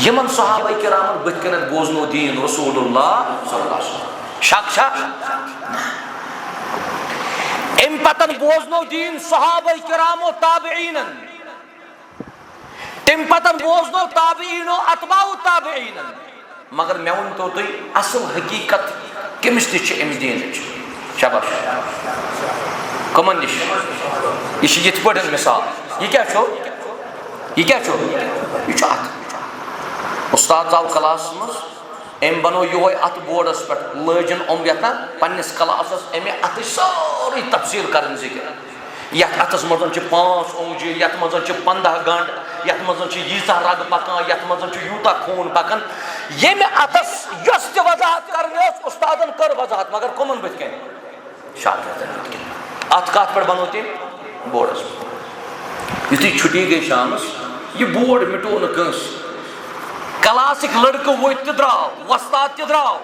یِمن صحابہ کرامن بٕتھِ کَنٮ۪تھ بوزنو دیٖن رسول اللہ صلی اللہ علیہ وسلم. شک چھا؟ اَمہِ پتن بوزنو دیٖن صحابہ کرامو تابعیٖنن, تَمہِ پتن بوزنو تابعیٖنو اتباعُ تابعیٖنن. مگر مےٚ ؤنۍتو تُہۍ اصل حقیٖقت کٔمِس نِش چھِ اَمہِ دیٖنٕچ؟ شاباش, کٕمن نِش؟ یہِ چھِ یِتھ پٲٹھۍ مثال. یہِ کیٛاہ چھُ؟ یہِ کیٛاہ چھُ؟ یہِ چھُ اتھ. اُستاد ژاو کلاسس منٛز, أمۍ بنوو یِہوے اتھ بورڈس پٮ۪ٹھ, لٲجِن یتھ پننِس کلاسس اَمہِ اتھٕچ سٲرٕے تفصیٖل کرٕنۍ ذِکر. یتھ اتھس منٛز چھِ 5 اونٛگجہِ, یتھ منٛز چھِ 15 گنٛڈ, یتھ منٛز چھِ ییٖژاہ رگہٕ پکان, یتھ منٛز چھُ یوٗتاہ خوٗن پکان. ییٚمہِ اتھس یۄس تہِ وضاحت کرٕنۍ ٲس اُستادن کٔر وضاحت, مگر کٕمن بٕتھِ کَنۍ؟ شاگردن بٕتھِ کَنۍ. اتھ کتھ پٮ۪ٹھ بنوو تٔمۍ؟ بورڈس پٮ۪ٹھ. یُتھُے چھُٹی گٔے شامس, یہِ بورڈ مِٹوو نہٕ کٲنٛسہِ. کلاسٕکۍ لڑکہٕ ؤتھۍ تہِ درٛاو, وۄستاد تہِ درٛاو,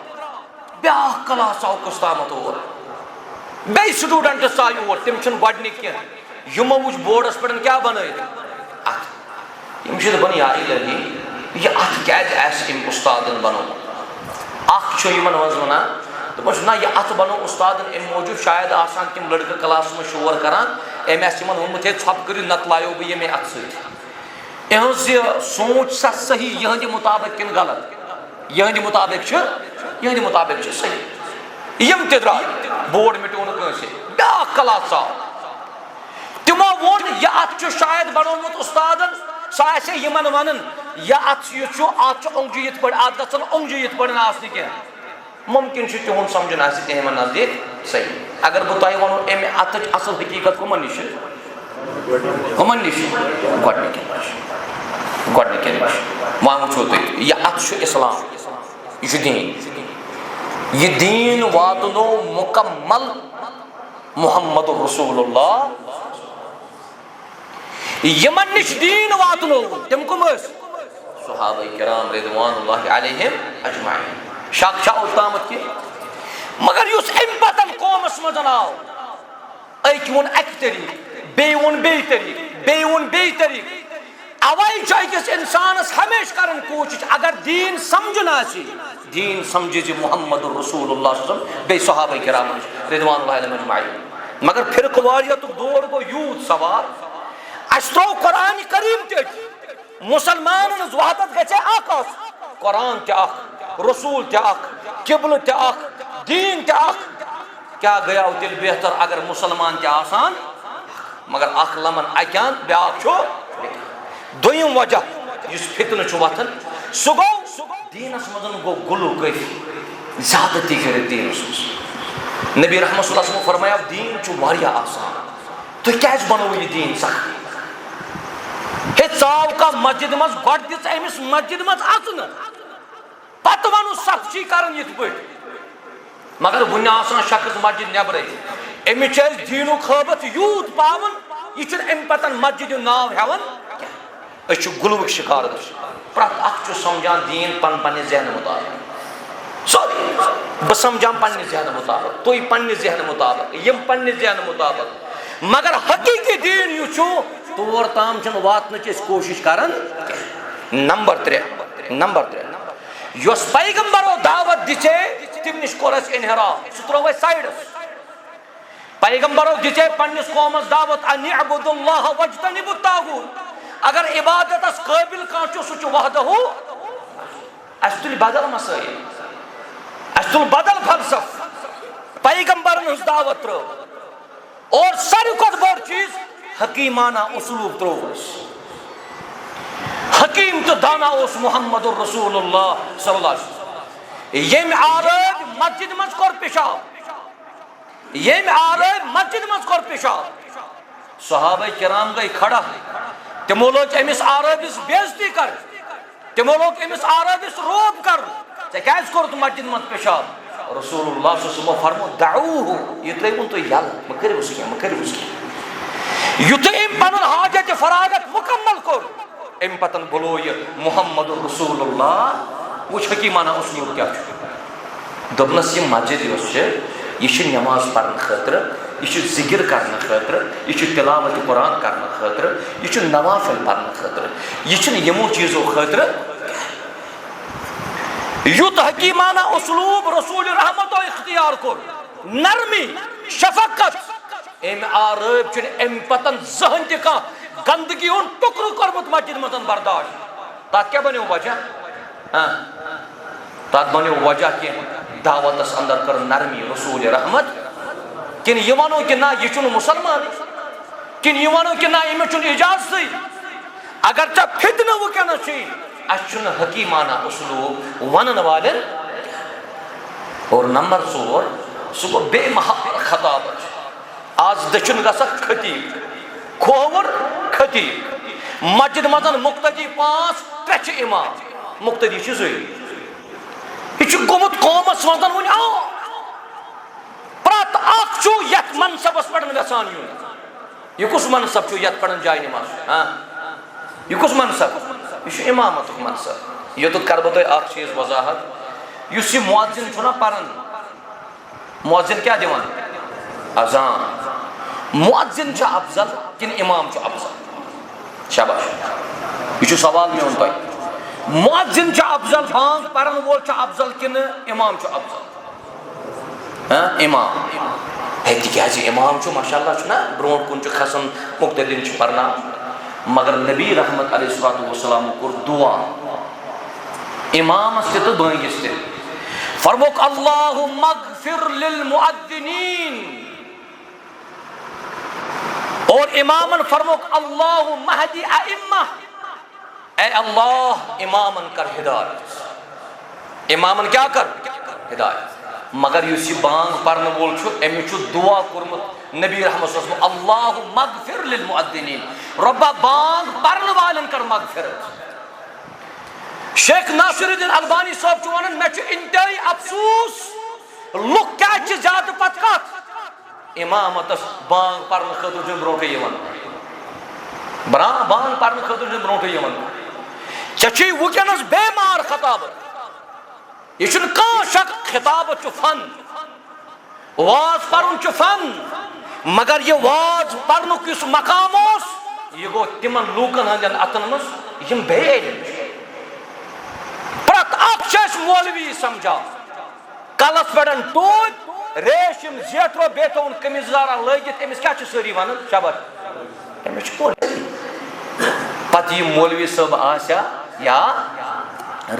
بیٛاکھ کلاس آو کُستامت اور, بیٚیہِ سٹوٗڈنٹٕس ژاے اور. تِم چھِنہٕ گۄڈنِکۍ کینٛہہ, یِمو وٕچھ بورڈس پٮ۪ٹھ کیٛاہ بنٲیِتھ اتھ. یِم چھِ دپان یا الہی, یہِ اتھ کیٛازِ آسہِ أمۍ اُستادن بنومُت؟ اخ یمن وز ونان دپان نہ یہ ات بنو استادن ام موجود شاید آسان تم لڑکہ کلاس میں شور کران ام آس یمن وونمت ہے ژھۄپہٕ کٔرِو نتہٕ لایو بہٕ ییٚمے اتھ سۭتۍ اہنٛز یہ سونچ سا صحیح یہندِ مطابق کن غلط یہندِ مطابق چھ صحیح یم تہ درٛاے بورڈ مٹیو نہٕ کٲنٛسے بیاکھ کلاس آو تمو وون یہ ات چھ شاید بنومت استادن سہ آسہِ یمن ونان یہ ات یہ ات اونگجہِ یِتھ پٲٹھۍ ات گژھن اونگجہِ یِتھ پٲٹھۍ آسنہِ کینٛہہ ممکن چھ تہنٛد سمجھن آسہِ تِمن نزدیٖک صحیح اگر بہٕ تۄہہِ ونو امہِ اتٕچ اصل حقیقت کمن نش گۄڈنِکٮ۪ن نش وۄنۍ وٕچھو تُہۍ یہِ اتھ چھُ اسلام یہ چھُ دین یہ دین واتنو مکمل محمد رسول اللہ یمن نش دین واتنو تم کم ٲسۍ صحابہ کرام رضوان اللہ علیہم اجمعین شک چھا اوتامت کی مگر یس ام پتن قومس مزن آو اکی وون اکی طریق بی وون بی طریق بی وون بی طریق اوائی چھ أکِس انسانس ہمیشہ کرن کوشش اگر دین سمجھن آسی دین سمجھِ محمد رسول اللہ صلی اللہ علیہ وسلم بی صحابہ کرام رضوان اللہ علیہم اجمعین مگر فرق واریت دور گو یوت سوار اس ترو قرآن کریم تہ مسلمان وحدت گژھِ اکھ آسُن قرآن تہ اکھ رسول تہ اکھ قبلہ تہ اکھ دین تہ اکھ کیا گیا تیل بہتر اگر مسلمان تہ آسان مگر اکھ لمن اکیان بیاکھ چھُ دویم وجہ یس فتنہ چھُ وتھان سہ گو دینس مزن گو گلو گفی زیادتی کٔرِتھ دینس مز نبی رحمت صلی اللہ علیہ وسلم فرمایا دین چھُ واریاہ آسان تُہۍ کیازِ بنوو یہ دین سخت ہے ژاو کانٛہہ مسجد مز گۄڈٕ دِژ أمِس مسجد مز اژنہٕ پتہٕ ونُن سختی کرن یِتھ پٲٹھۍ مگر وُنہِ آسان شخص مسجد نیبرے أمِس چھِ أسۍ دیٖنُک حٲبت یوٗت پاوان یہِ چھُنہٕ اَمہِ پتہٕ مسجد ہُنٛد ناو ہٮ۪وان أسۍ چھِ غُلوُک شِکار گژھان پرٛٮ۪تھ اکھ چھُ سمجھان دیٖن پننہِ ذہنہٕ مُطابق سورُے بہٕ سمجھان پننہِ ذہنہٕ مُطابق تُہۍ پننہِ ذہنہٕ مُطابق یِم پننہِ ذہنہٕ مُطابق مگر حقیٖقی دیٖن یُس چھُ تور تام چھِنہٕ واتنٕچ أسۍ کوٗشش کران نمبر 3 یۄس پیغمبرو دعوت دِژے تم نش کوٚر اَسہِ انحراف سُہ ترٛوو اَسہِ سایڈس پیغمبرو دِژے پننس قومس دعوت ان اعبدوا اللہ واجتنبوا الطاغوت اگر عبادتس قٲبل کانٛہہ چھُ سُہ چھُ وحدہ اَسہِ تُلہِ بدل مسٲیل اَسہِ تُل بدل فلسفہٕ پیغمبرن ہٕنٛز دعوت ترٲو اور ساروی کھۄتہٕ بوٚڑ چیٖز حکیمانہ اسلوب ترٛوو اَسہِ حکیم تو دانا اوس محمد رسول اللہ صلی اللہ علیہ وسلم یم آرٲبۍ مسجد منٛز کوٚر پیشاب صحابہ کرام گئی کھڑا تمو لوگ امس آرٲبِس بےعزتی کرٕنۍ تمو لوگ امس آرٲبِس روب کرُن ژےٚ کیازِ کوٚرُتھ مسجد منٛز پیشاب رسول اللہ صلی اللہ علیہ وسلم فرمو دعوٗہ یہِ ترٛٲیوُن تُہۍ یلہٕ مہ کٔرِوُس کینٛہہ یُتھُے أمۍ پنُن حاجت فراغت مکمل کوٚر ام پتن بلو یہ محمد رسول اللہ وچ حکیمانہ اسلوب کیا دبنس یہ مسجد یس یہ نماز پڑھنے خاطر یہ ذکر کرنے خاطر یہ تلاوت قرآن کرنے خاطر یہ نوافل پڑھنے خاطر یہ یمو چیزوں خاطر یوت حکیمانہ اسلوب رسول رحمت اختیار کور نرمی شفقت ام آرٲبۍ چھُنہٕ ام پتن زہن تہ کانٛہہ گندگی ہُنٛد ٹُکرٕ کوٚرمُت مسجد منٛز برداشت تتھ کیٛاہ بنیو وجہ تتھ بنیو وجہ کہ دعوتس اندر کٔر نرمی رسول رحمت کِنہٕ یہِ ونو کہ نہ یہِ چھُنہٕ مُسلمان کِنہٕ یہِ ونو کہ نہ أمِس چھُنہٕ اجازتٕے اگر ژےٚ فتنہٕ وٕنکیٚنس چھُے اَسہِ چھُنہٕ حکیمانہ اسلوب ونن والٮ۪ن اور نمبر 4 سُہ گوٚو بے محال خطابت آز دٔچھُن گژھکھ خطیب کھووُر خطیب مسجد منٛز مقتدی 5 3 چھِ امام مقتدی چھُ زٕے یہِ چھُ گوٚمُت قومس منٛز وُنہِ پرٛٮ۪تھ اکھ چھُ یتھ منصبس پٮ۪ٹھ یژھان یُن یہِ کُس منصب چھُ یتھ پٮ۪ٹھ جاے نماز یہِ کُس منصب یہ چھُ امامتُک منصب یوٚتُتھ کرٕ بہٕ تۄہہِ اکھ چیٖز وضاحت یُس یہِ مُعزِن چھُنہ پران مُعزِن کیٛاہ دِوان اذان مُعزِن چھُ افضل کِنہٕ امام چھُ افضل شاباش یہ چھُ سوال میون تۄہہِ مؤذن چھ افضل بانگ پرن وول چھ افضل کن امام چھ افضل؟ امام ہے تکیازِ امام چھ ماشاءاللہ چھ نا برونٹ کن چھ کھسن مقتدین چھ پرنا مگر نبی رحمت علیہ السلام کور دعا امامس تہ بٲنگس تہ فرموک اللہم اغفر للمؤذنین اور امامن فرموک اللہم اہدی ائمہ اے اللہ امامن کر ہدایت امامن کیا کر ہدایت مگر یس یہ بانگ پرن وول چھ امی چھ دعا کورمت نبی رحمت صلی اللہ علیہ وسلم اللہم اغفر للمؤذنین ربا بانگ پرن والن کر مغفرت شیخ ناصر الدین البانی صاحب چھ ونان مے چھ انتہائی افسوس لوک کیا چھ زیادہ پت کت امامتس بانگ پرن خاطر چھ برونٹھے یوان بانگ پرن خاطر چھ برونٹھے یوان چچی وکنس بے مار خطابت یہ چھن کان شک خطابت چھ فن واز پرن چھ فن مگر یہ واز پرنک اس مقام اس یہ گو تمن لوکن ہندین اتن مز یم بے علم پرت اکھ چھ مولوی سمجھا کلس پڑن ٹوٹ ریشم زیٹرو بیتون کمیزارا لگت امس کیا چھ سری ونن شبر امس چھ کور پتہ یہ مولوی صاحب آسیا یا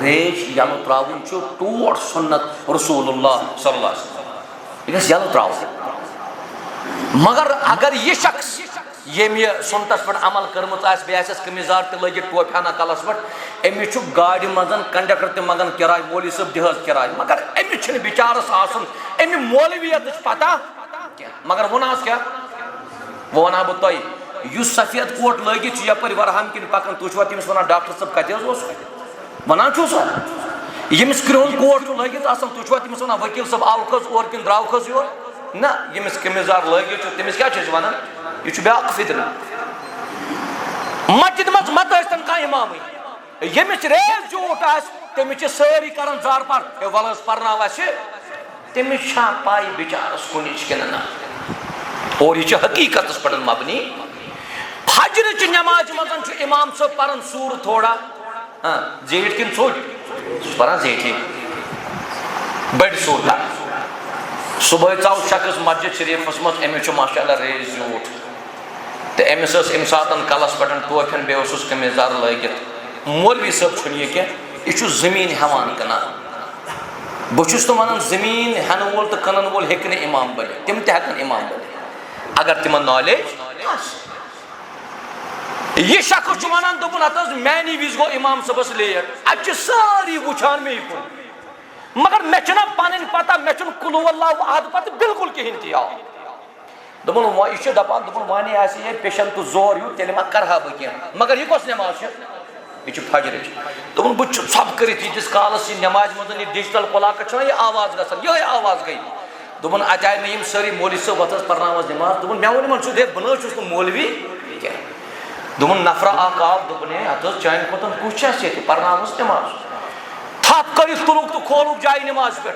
ریش یلو تراون چھ ٹوٹ سنت رسول اللہ صلی اللہ علیہ وسلم یہ یلو تراون مگر اگر یہ شخص یم یہ سنتس پہ عمل کرمت آس بیس کمیزار تہ لگت ٹوپیانہ کلس پہ امس چھ گاڑی مزن کنڈکٹر تہ منگان کرائے مولوی صاحب دہذ کرائے مگر امس چھ بچارس آسن امی مولویت پتہ مگر وناس کیا ونہا بہ تہ یس سفید کوٹ لگت یپر ورہام کن پکان تھی تمس ونان ڈاکٹر صاحب کتہ ونان چھس یمس کرہن کوٹ لگت آسان تھی تمس ونان وکیل صاحب آو کھس اور کن درو کھس یور نا یمس کمیزار لگت تمس کیا چھ ونان یہ بیاکھ فتنہ مسجد مز مت ٲسۍتن کانٛہہ امامٕے یمس ریز جھوٹ آس تمس چھ سٲری کران زار پار ہے ولس پرناو اسہ تمس چھا پاے بچارس کنچ کن نا اور یہ حقیقت پہ مبنی فجر چہ نماز مزن چھ امام صاحب پران سور تھوڑا زیٹھ کن ژوٚٹ پران زیٹھی بڑ سور صبح ژاو شخص مسجد شریفس مز امس ماشاء اللہ ریز زیوٹ تو امس ام سات کلس پہ ٹوپین بیس کمیزار لگت مولوی صاحب چھ یہ یہ زمین ہیوان کنان بہس تو ونان زمین ہین وول تو کنن وول ہیکہ نہ امام بنت تم تہ ہیکن امام بنت اگر تمن نالیج یہ شخص ونان دپن ات میانی وز گو امام صاحبس لیٹ ات ساری وچھان مے کن مگر مے چھنا پنن پتہ مے چھن قل هو اللہ احد پتہ بالکل کہین تہ آو دپن یہ دپان دپن وانی آس یہ پیشنٹ زور ہیو تیل ما کرہا بہ کی مگر یہ کس نماز چھ یہ فجر دپن بہ ژھپ کرت یتس کالس یہ نماز مزن یہ ڈیجیٹل کلاک چھ یہ آواز گژھان یہ آواز گئی دپن ات آئی مے یم ساری مولوی صاحب وتھس پرناوس نماز دپن مے ون چھ دے بہ چھس مولوی کی دپن نفر اکھ آو دپن ات چان کھوتن کس چھ یہ پرناوس نماز تھپ کرت تلوک تو کھولوک جائے نماز پہ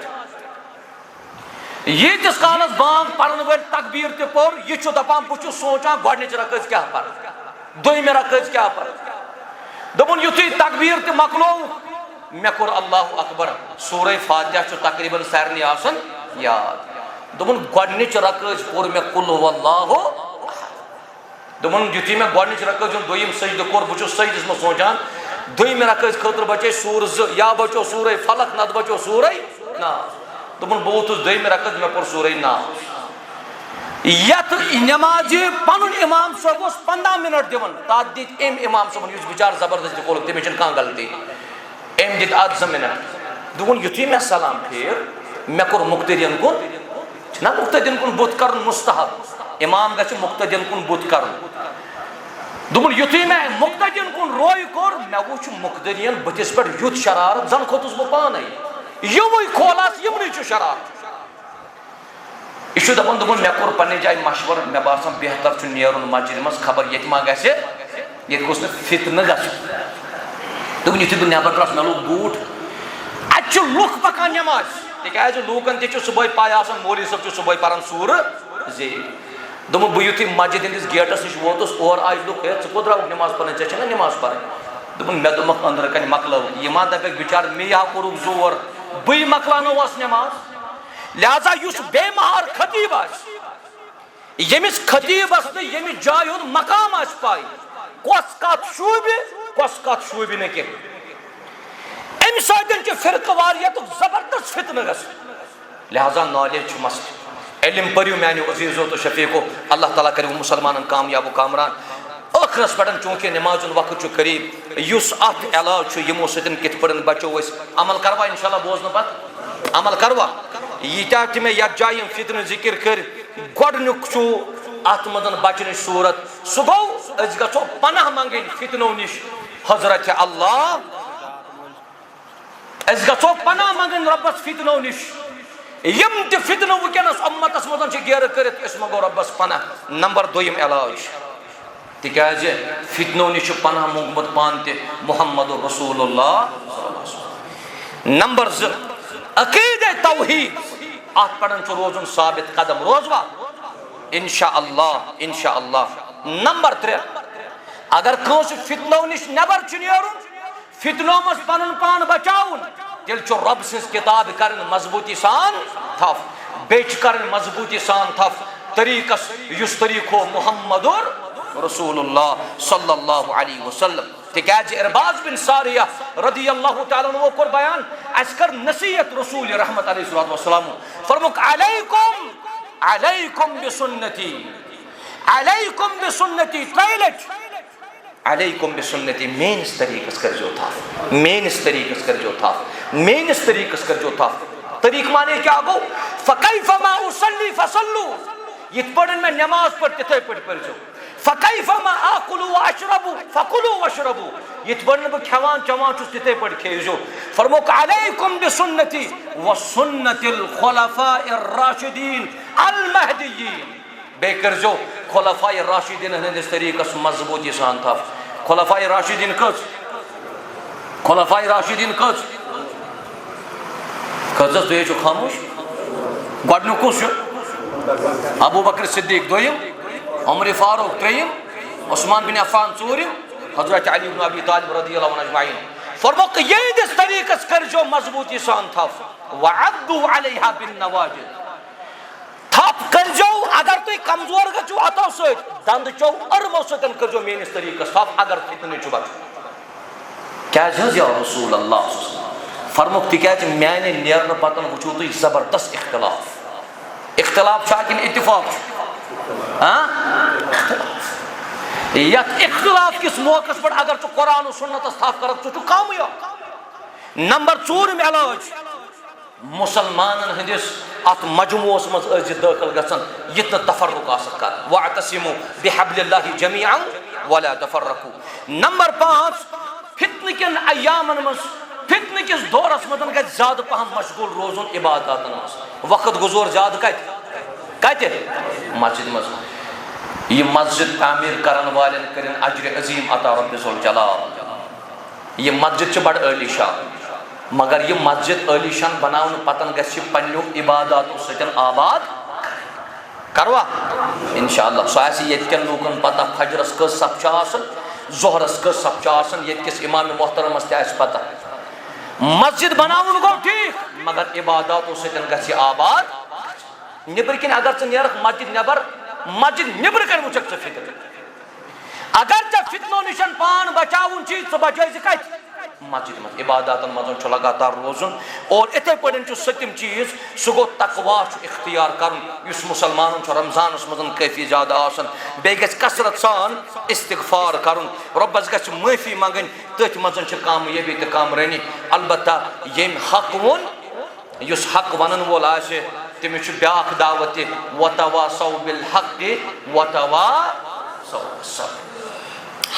یتس کالس بانگ پرن ول تکبیر تہ پور یہ دپان بہ سوچان گۄڈنچ رکعت کیا پر دویمہ رکعت کیا پر دپن یتھے تکبیر تہ مکلو مے کور اللہ اکبر سورہ فاتحہ چھ تقریباً سارنی آسان یاد دپن گۄڈنچ رکعت پور مے قل هو اللہ دپن یتھے مے گۄڈنچ رکعت دویم سجدہ کور بہ سجدس مہ سوچان دویمہ رکعت خاطر بچے سور یا بچو سورہ فلق نت بچو سورہ ناس دپن بہ ووتھس دویمہ رکعت مے پور سورہ ناس یت نماز پن امام صاحب 15 منٹ دن تک دت ام امام صاحب اس بچار زبردست کھولک تمس کھانا غلطی ام دت 2 منٹ دپن یتھے مے سلام پھیر مے کور مقتدین کن چھنا مقتدین کن بت کرن مستحب امام گژھِ مقتدین کن بت کرن دپن یتھے مے مقتدین کن روی کور مے وچھ مقتدین بتس پہ یُتھ شرارت زن کھوتس بہ پانے یموے کھولاس یمنٕے چھُ شرارت یہ دپان دپان مے کور پنہ جائے مشور مے باسان بہتر چھ نیرن مسجد مز خبر یت ما گژھِ یت گوٚژھ نہٕ فتنہ گژھُن دپان یتھُے بہٕ نٮ۪بر درٛاس مے لوگ بوٗٹھ اتہِ چھِ لُکھ پکان نٮ۪ماز تِکیازِ لوٗکن تہِ چھُ صبحٲے پاے آسان مولوی صٲب چھُ صبحٲے پران سوٗرٕ زیٖٹھ دوٚپُن بہٕ یُتھُے مسجد ہٕنٛدِس گیٹس نِش ووتُس اور آے لُکھ ہے ژٕ کوٚت درٛاوُکھ نٮ۪ماز پرنہِ ژےٚ چھےٚ نا نٮ۪ماز پرٕنۍ دپن مے دومک اندر کن مکلو یہ ما دپک بچار مے یا کورک زور بی مکلانو اس نماز لہذا یس بے مہار خطیب آس یمس خطیبس تو یمس جائے ہند مقام آس پائی کس کت شوبہ کس کت شوبہ نہ کینٛہہ امہ سۭتۍ فرقہ واریت زبردست فتنہ گژھِ لہذا نالیج مسٹ علم پریو میانیو عزیزو تو شفیقو اللہ تعالیٰ کرو مسلمان کامیاب و کامران ٲخرس پٮ۪ٹھ چونکہ نماز وقت قریب اس ات علاج یمو سۭتۍ کتھ پٲٹھۍ بچو أسۍ عمل کروا انشاءاللہ بوزنہٕ پتہٕ عمل کروا ییٖتیاہ تہِ مےٚ یتھ جایہِ یِم فتنہٕ ذکر کٔرۍ گۄڈنیُک چھُ اتھ منٛز بچنٕچ صوٗرت سُہ گوٚو أسۍ گژھو پناہ منگٕنۍ فتنو نِش حضرت اللہ أسۍ گژھو پناہ منگٕنۍ رۄبس فتنو نِش یم تہِ فتنہٕ وٕنکیٚنس اُمتس منٛز چھِ گیرٕ کٔرِتھ أسۍ منگو رۄبس پناہ نمبر دوٚیِم علاج تِکیٛازِ فتنو نِش چھُ پناہ موٚنگمُت پانہٕ تہِ محمد رسول اللہ نمبر زٕ عقیدہ توحید اتھ پٮ۪ٹھ چھُ روزُن ثابت قدم روزوا انشاء اللہ نمبر 3 اگر کٲنٛسہِ فتنو نِش نٮ۪بر چھُ نیرُن فتنو منٛز پنُن پان بچاوُن تیٚلہِ چھُ رۄب سٕنٛز کِتاب کرٕنۍ مضبوٗطی سان تھپھ بیٚیہِ چھِ کرٕنۍ مضبوٗطی سان تھپھ طریٖقس یُس طریٖقہٕ محمد رسول اللہ صلی اللہ علیہ وسلم تِکیٛازِ ارباز بن ساریہ رضی اللہ تعالیٰ عنہ کوٚر بیان اَسہِ کٔر نصیحت رسول رحمت علیہ الصلوۃ والسلام فرموُکھ علیکم بسنتی ترٛیٚیہِ لٹہِ علیکم بسنتی میٲنس طریقس کرزو تھپھ میٲنس طریقس کرزو تھپھ میٲنس طریقس کرزو تھپھ طریقہ مانے کیا گو فکیف ما اصلی فصلو یتھ پٲٹھۍ مےٚ نٮ۪ماز پٔر تِتھے پٲٹھۍ پٔرزو فکیف ما آکلو واشربو فکلو واشربو یتھ پٲٹھۍ بہٕ کھٮ۪وان چٮ۪وان چھُس تِتھے پٲٹھۍ کھیٚیزیو فرموُکھ علیکم بسنتی وسنت الخلفاء الراشدین المہدیین بیٚیہِ کٔرزیو خلفاء راشدین ہٕنٛدِس طریقس مضبوٗطی سان تھپھ خلفاء راشدین کٔژ کٔژ تُہۍ چھِو خاموش گۄڈنیُک کُس چھُ ابو بکر صدیق دوٚیِم عمر فاروق ترٛیٚیِم عثمان بن عفان ژوٗرِم حضرت علی بن ابی طالب رضی اللہ عنہ اجمعین فرموُکھ یِہنٛدِس طریقس کرزیو مضبوٗطی سان تھپھ وعضوا علیہا بالنواجذ تھپھ کرزیو اگر تُہۍ کمزور گژھِو اتو سۭتۍ دندٕ چو أرمو سۭتۍ کرزیو میٲنِس طریقس تھپھ اگر فتنہٕ چھُ بچُن کیٛازِ حظ یا رسول اللہ فرموُکھ تِکیٛازِ میانہِ نیرنہٕ پتہٕ وٕچھِو تُہۍ زبردست اختلاف چھا کِنہٕ اتفاق یتھ اختلاف کس موقعس پٮ۪ٹھ اگر ژٕ قرآن و سنتس تھپھ کرکھ ژٕ چھُکھ کامیاب نمبر 4 علاج مسلمانن ہندس ات مجموعس مز ٲسۍ دٲخل گژھان یتھ نہٕ تفرق آسکھ کران واعتصموا بحبل اللہ جميعا ولا تفرقوا نمبر 5 فتنہ کٮ۪ن ایامن مز فتنہ کس دورس مز گژھِ زیادٕ پہم مشغول روزُن عباداتن مز وقت گزور زیادٕ کتہِ مسجد مز یہ مسجد تعمیر کرن والن کرن اجر عظیم عطا رب ذوالجلال یہ مسجد چھ بڑ عالی شان مگر یہ مسجد عالی شان بناون پتن گژھِ پننیو عباداتو سۭتۍ آباد کروا انشاءاللہ سُہ آسہِ ییٚتکٮ۪ن لوٗکن پتہ فجرس کٔژ صف چھِ آسان ظہرس کٔژ صف چھِ آسان ییٚتکِس امام محترمس تہِ آسہِ پتہ مسجد بناون گوٚو ٹھیٖک مگر عباداتو سۭتۍ گژھِ یہِ آباد نیبر کن اگر ژٕ نیرکھ مسجد نیبر کن وٕچھکھ ژٕ فتنہٕ اگر ژےٚ فتنو نِش پان بچاوُن چھی ژٕ بچٲیزِ کتہِ مسجد مز عباداتن مز چھُ لگاتار روزُن اور اِتھے پٲٹھۍ چھُ سٔتِم چیٖز سُہ گوٚو تقوا چھُ اختیار کرُن یُس مُسلمانن چھُ رمضانس منٛز کٲفی زیادٕ آسان بیٚیہِ گژھِ کثرت سان استغفار کرُن رۄبس گژھِ معٲفی منٛگٕنۍ تٔتھۍ منٛز چھِ کامیٲبی تہٕ کامرٲنی البتہ ییٚمۍ حق ووٚن یُس حق ونن وول آسہِ تٔمِس چھُ بیاکھ دعوت تہِ وتواصوا بالحق وتواصوا بالصبر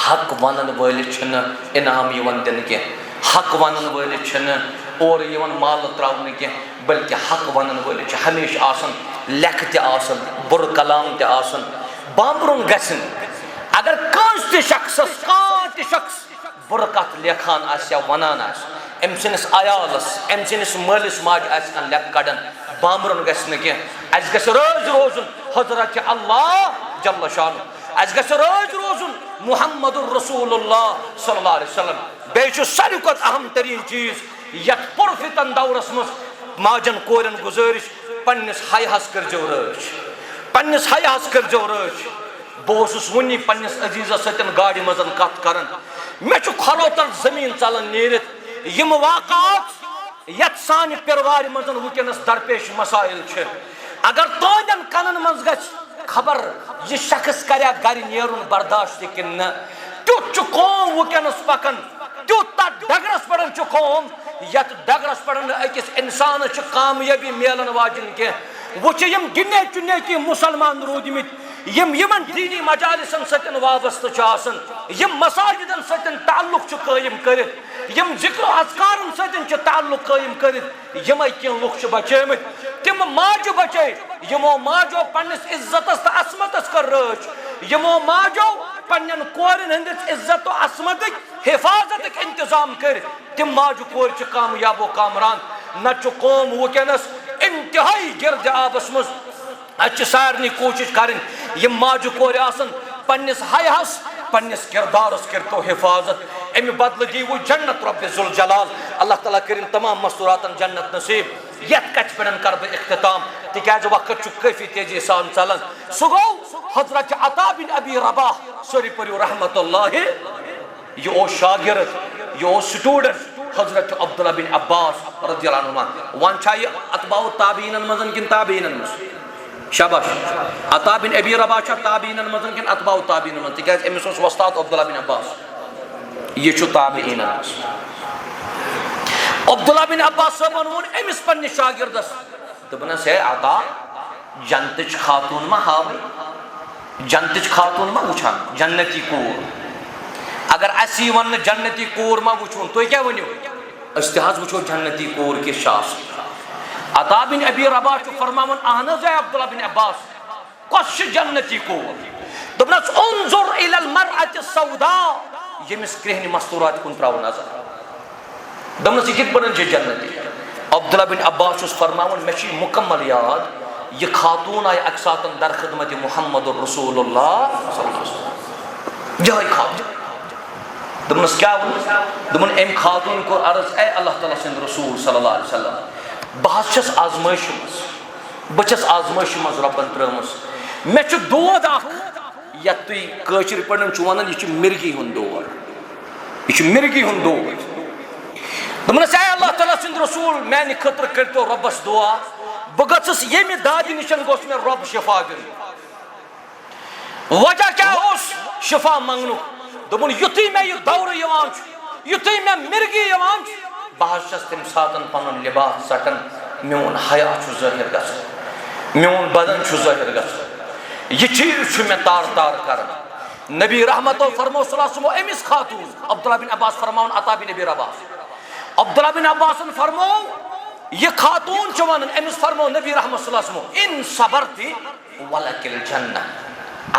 حق ونن وٲلِس چھُنہٕ انعام یِوان دِنہٕ کینٛہہ حق ونن وٲلِس چھُنہٕ اورٕ یِوان مالہٕ تراونہٕ کینٛہہ بلکہِ حق ونن وٲلِس چھُ ہمیشہِ آسان لیکھٕ تہِ آسان بُرٕ کلام تہِ آسان بامبرُن گژھِ نہٕ اگر کٲنٛسہِ تہِ شخصس کانٛہہ تہِ شخص بُرٕ کتھ لیکھان آسہِ یا ونان آسہِ أمۍ سٕنٛدِس عیالس أمۍ سٕنٛدِس مٲلِس ماجہِ آسہِ کانٛہہ لیکھٕ کڑان بامبرُن گژھِ نہٕ کینٛہہ اسہِ گژھِ رٲضۍ روزُن حضرت اللہ جل شانہ اسہِ گژھِ رٲضۍ روزُن محمد الرسول اللہ صلی اللہ علیہ وسلم. بیچ ساروی کھت اہم ترین چیز یت پرفتن دورس مز ماجن کورن گزارش پنس حیاہس کرجو رٲچھ پنس حیاہس کرجو رٲچھ. بہٕ ونی پنس عزیزس سۭتۍ گاڑِ منٛز کتھ کران مےٚ چھُ کھۄرو تل زمیٖن ژلان نیٖرِتھ یِم واقعات یتھ سانہِ پیروارِ منٛز ونکیٚنس درپیش مسائل چھِ اگر تہنٛدٮ۪ن کنن منٛز گژھِ خبر یہ شخص کریا گھر نیرن برداشت کن نہ تیُتھ چھُ قوم ونکیٚنس پکان تیُتھ تتھ ڈگرس پٮ۪ٹھ چھُ قوم یتھ ڈگرس پٮ۪ٹھ نہٕ أکِس انسانس چھِ کامیٲبی میلن واجن کینٛہہ. وٕچھِ یِم گِنے چُنے کینٛہہ مُسلمان روٗدمٕتۍ یِمن دینی مجالسن سۭتۍ وابستہٕ چھُ آسان یِم مساجدن سۭتۍ تعلق چھُ قٲیِم کٔرِتھ یِم ذکر و اذکارن سۭتۍ چھُ تعلق قٲیِم کٔرِتھ یِمے کینٛہہ لُکھ چھِ بچٲمٕتۍ تِم ماجہِ بچٲے یِمو ماجو پننس عزتس تہٕ عصمتس کٔر رٲچھ یِمو ماجو پننٮ۪ن کورٮ۪ن ہٕنٛدِس عزت و عصمتٕکۍ حفاظتٕکۍ انتظام کٔرۍ تِم ماجہِ کورِ چھِ کامیاب و کامران. نتہٕ چھُ قوم ونکیٚنس انتہٲیی گرد آبس منٛز. اتہِ چھِ سارنٕے کوٗشش کرٕنۍ یِم ماجہِ کورِ آسن پننس حیاہس پننس کردارس کٔرتو حفاظت امہِ بدلہٕ دیٖوٕ جنت رۄبِ ذوالجلال. اللہ تعالیٰ کٔرِنۍ تمام مستوراتن جنت نصیب. یتھ کتھِ پٮ۪ٹھ کرٕ بہٕ اختتام تِکیٛازِ وقت چھُ کٲفی تیزی سان ژلان. سُہ گوٚو حضرت عطا بن ابی رباح سٲری پٔرِو رحمت اللہ. یہ اوس شاگرد یہ اوس سٹوڈنٹ حضرت عبداللہ بن عباس رضی اللہ عنہما. وۄنۍ چھا یہِ اتباء تابعیٖنن منٛز کِنہٕ تابعیٖنن منٛز؟ شاباش. عطا بن ابی رباح چھا تابعیٖنن منٛز کِنہٕ اتباء تابعیٖنن منٛز؟ تِکیٛازِ أمِس اوس وۄستاد عبداللہ بن عباس. یہ چھُ تابعیٖنن منٛز. عبداللہ بن عباس صٲبن ووٚن أمِس پننِس شاگردس دوٚپنس ہے عطا جنتٕچ خاتوٗن ما ہاوٕے جنتٕچ خاتوٗن ما وٕچھان جنتی کوٗر اگر اَسہِ یی وننہٕ جنتی کوٗر ما وٕچھُن تُہۍ کیٛاہ ؤنِو أسۍ تہِ حظ وٕچھو جنتی کوٗر کِژھ چھِ آسان. عطا بن ابی رباح چھُ فرماوان اہن حظ اے عبداللہ بن عباس کۄس چھِ جنتی کوٗر؟ دوٚپنس انظر الی المرأة السوداء ییٚمِس کرٛہنہِ مستوٗرات کُن ترٛاو نظر. دوٚپنس یہِ کِتھ پٲٹھۍ چھِ جنتی؟ عبداللہ بن عباس چھُس فرماوان مےٚ چھُ یہِ مُکمل یاد یہ خاتون آئی اکہِ ساتن در خدمت محمد الرسول اللہ صلی اللہ علیہ وسلم. یہے خاتون دوٚپنس کیٛاہ ووٚن؟ دوٚپُن أمۍ خاتون کوٚر عرض اے اللہ تعالیٰ سٕنٛدۍ رسول صلی اللہ علیہ وسلم بہٕ حظ چھس آزمٲیشہِ منٛز بہٕ چھس آزمٲیشہِ منٛز رۄبن ترٲومٕژ مےٚ چھُ دود اکھ یتھ تُہۍ کٲشِر پٲٹھۍ چھِو ونان یہِ چھُ مرگی ہُنٛد دود یہِ چھُ مرگی ہُنٛد دود. دوٚپنس اے اللہ تعالیٰ سٕنٛدۍ رسول میانہِ خٲطرٕ کٔرۍتو رۄبس دعا بہٕ گٔژھٕس ییٚمہِ دادِ نِشن گوٚژھ مےٚ رۄب شفا دیُن. وجہ کیٛاہ اوس شفا منٛگنُک؟ دوٚپُن یُتھُے مےٚ یہِ دورٕ یِوان چھُ یُتھُے مےٚ مرگی یِوان چھُ بہٕ حظ چھس تمہِ ساتن پنُن لباس ژٹان میون حیا چھُ ظٲہِر گژھان میون بدن چھُ ظٲہِر گژھان یہِ چیٖز چھُ مےٚ تار تار کران. نبی رحمتو فرمو صلی اللہ علیہ وسلم أمِس خاتون عبداللہ بن عباس فرماوان عطا بن ابی رباح عبداللہ بن عباسن فرمو یہ خاتون چھِ ونان أمِس فرمو نبی رحمت صلی اللہ علیہ وسلم ان صبرتی ولک الجنہ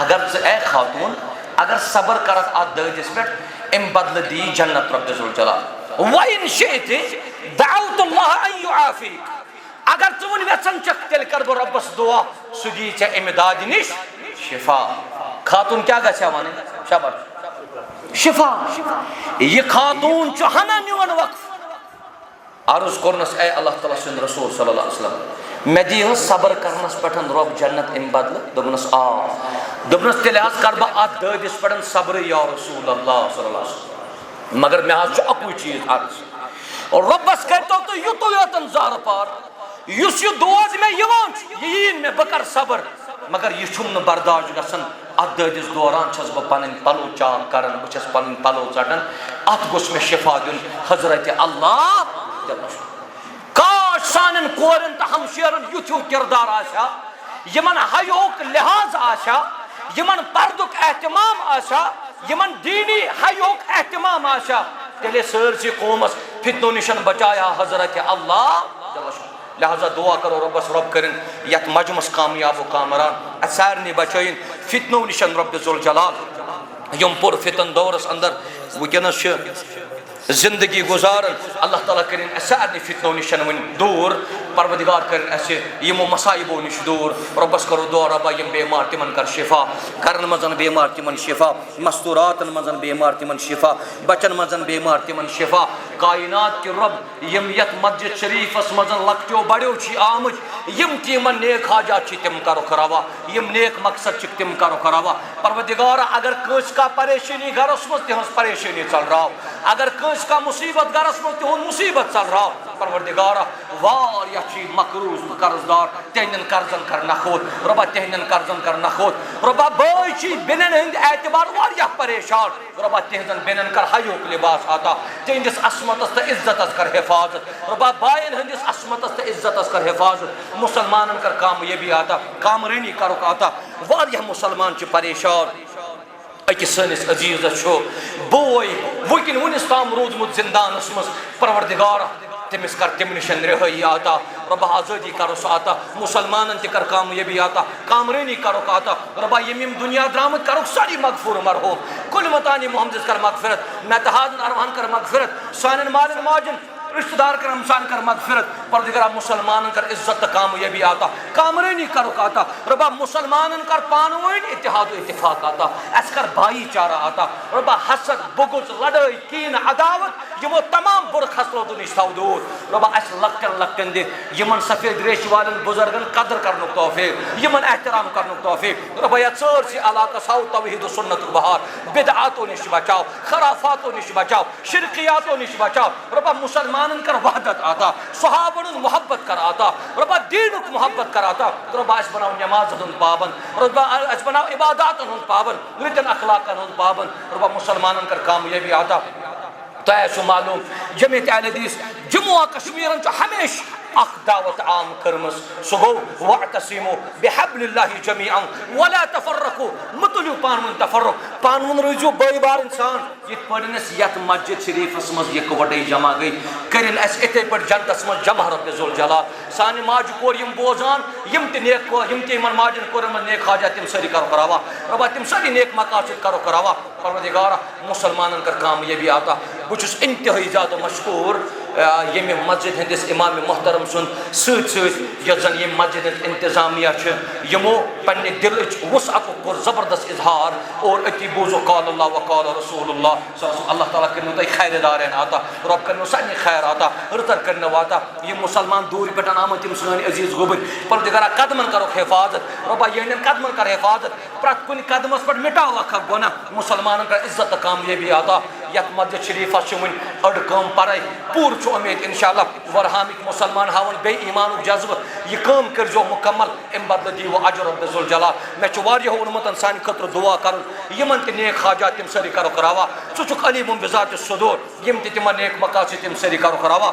اگر ژٕ اے خاتون اگر صبر کرکھ اتھ دٲدِس پٮ۪ٹھ امہِ بدلہٕ دی جنت رۄبِ ذوالجلال. وَإِن شِئْتِ دعوت اللہ ان یعافیک اگر ژٕ وۄنۍ یژھان چھکھ تیٚلہِ کرٕ بہٕ رۄبس دعا سُہ دی ژےٚ امہِ دادِ نِش شفا. خاتون کیٛاہ گژھِ ہا وَنٕنۍ؟ شاباش شفا. یہِ خاتون چھُ ہنا نِوان وقف عرض کوٚرنس اے اللہ تعالیٰ سُنٛد رسول صلی اللہ علیہ وسلم مےٚ دی حظ صبر کرنس پٮ۪ٹھ رۄب جنت امہِ بدلہٕ؟ دوٚپنس آ. دوٚپنس تیٚلہِ حظ کرٕ بہٕ اتھ دٲدِس پٮ۪ٹھ صبرٕے یا رسول اللہ صلی اللہ علیہ وسلم مگر مےٚ حظ چھُ اکُے چیٖز عرض رۄبس کٔرۍتو تُہۍ یُتُے یوتن زارٕ پار یُس یہِ دود مےٚ یِوان چھُ یہِ یی نہٕ مےٚ بہٕ کرٕ صبر مگر یہِ چھُم نہٕ برداشت گژھان اتھ دٲدِس دوران چھس بہٕ پنٕنۍ پلو چاک کران بہٕ چھس پنٕنۍ پلو ژٹان اتھ گوٚژھ مےٚ شفا دیُن حضرت اللہ. کاش سانٮ۪ن کورٮ۪ن تہٕ ہمشیرن یُتھ ہیوٗ کردار آسہِ ہا یِمن حیاہُک لحاظ آسہِ ہا یِمن پردُک احتمام آسہِ ہا یِمن دیٖنی حیاہُک احتمام آسہِ ہا تیٚلے سٲرسٕے قومس فتنو نِشن بچایا حضرت اللہ. لہذا دعا کرو رۄبس رۄب کٔرِنۍ یتھ مجمس کامیاب و کامران اسہِ سارنٕے بچٲیِن فتنو نِشن رۄبِ ذوالجلال. یِم پُر فتن دورس اندر ونکیٚنس چھِ زندگی گزارن اللہ تعالیٰ کٔرِنۍ اسہِ سارنٕے فتنو نِشن وۄنۍ دوٗر پروردگار کرن اسہ یمو مصائبو نش دور ربس کرو دعا ربا یم بیمار تمن کر شفا گرن مزن بیمار تمن شفا مستوراتن مزن بیمار تمن شفا بچن مزن بیمار تمن شفا کائنات کے رب یم یت مسجد شریفس مزن لکٹیو بڑیو چھ آمت یم تیمن نیک حاجات چھ تم کرو خراوا یم نیک مقصد چھ تم کرو خراوا پروردگار اگر کس کا پریشانی گھرس مز تہذ پریشانی چل رہا اگر کس کا مصیبت گھرس مز تہذ مصیبت چل رہا پروردگار واریاہ چھ مقروض قرض دار تہندن قرضن کر نخوت ربا تہندن قرضن کر نخوت ربا بھائی چھ بنن ہند اعتبار واریاہ پریشان ربا تہندن بنن کر حیوک لباس آتا تہندس عصمتس تو عزتس کر حفاظت ربا بائن ہندس عصمتس تو عزتس کر حفاظت مسلمانن کر کامیابی آتا کامرانی کرک آتا واریاہ مسلمان چھ پریشان اکس سنس عزیز بوئی وکن ونس تام رودمت زندانس مز پروردگار تمس کر تم نشن رہائی آتا ربا آزادی کرس آتا مسلمانن تہ کر کامیابی آتا کامرانی کرک آتا ربا یم دنیا درامت کرک ساری مغفور مرحوم کل متانی محمد کر مغفرت متحادن ارواحن کر مغفرت سانن مالن ماجن رشتہ دار کر ہمسان کر مغفرت پروردگار مسلمانن کر عزت کامیابی آتا کامرانی کرک آتا ربا مسلمانن کر پانوین اتحاد و اتفاق آتا اس کر بھائی چارہ آتا ربا حسد بغض لڑائی کین عداوت یمو تمام بر خسلو تو نش تھو دور ربا اس لکٹن لکٹن دے یمن سفید ریش والن بزرگن قدر کرنک توفیق یمن احترام کرنک توفیق ربا یا ثور سی علاقہ ساو توحید و سنت بہار بدعاتو نش بچاؤ خرافاتو نش بچاؤ شرکیاتو نش بچاؤ ربا مسلمان کر وحدت آتا صحابن محبت کر آتا ربا دینک محبت کر آتا ربا اس بناو نماز ہن پابند ربا اس بناو عبادات ہن پابند رتن اخلاق ہن پابند ربا مسلمانن کر کامیابی آتا تو ایسو معلوم جمعیت اہل حدیث جموں کشمیرن چھ ہمیش اخ دعوت عام کرمس سگو واعتصموا بحبل اللہ جميعا ولا تفرقوا متلو پانون تفرق پانون رجو بے بار انسان یہ پڑھنس یت مسجد شریفس مز یہ وٹے جمع گئی کرن اس اتھے پٹ جنتس مز جمع رب ذوالجلال سان ماج کور یم بوزان یم تے نیک کو یم تے من ماجن کور من نیک حاجات تم ساری کرو کراوا ربا تم ساری نیک مقاصد کرو کراوا پروردگار مسلمانن کر کامیابی آتا بچس انتہائی زیادہ مشکور یم مسجد ہندس امام محترم سن ست ست یس زن یم مسجد انتظامیہ یمو پنہ دلچ وسعت کور زبردست اظہار اور اتی بوزو قال اللہ وقال رسول اللہ اللہ تعالیٰ کرنو تہ خیر دارین آتا رب کرنو سانی خیر آتا رتر کرنو آتا یہ مسلمان دور پٹن آمد تم سانی عزیز گوبر پروردگارا قدمن کرو حفاظت ربا یہ قدمن کر حفاظت پرت کن قدمس پٹ مٹاو اکھ گناہ مسلمانن کر عزت کامیابی آتا یت مسجد شریفہ ون اڑ کم پرائی پور چھ امید انشاءاللہ ورہامک مسلمان ہاون بے ایمانک جذبہ یہ کام کرجو مکمل ام بدل دیو اجر رب ذوالجلال میں چھ واریاہ اونمتن سان خطر دعا کرن یمن تہ نیک حاجات تم ساری کرو کراوا ژٕ چھُکھ علیم بذات الصدور یم تہ تمن نیک مقاصد تم ساری کرو کراوا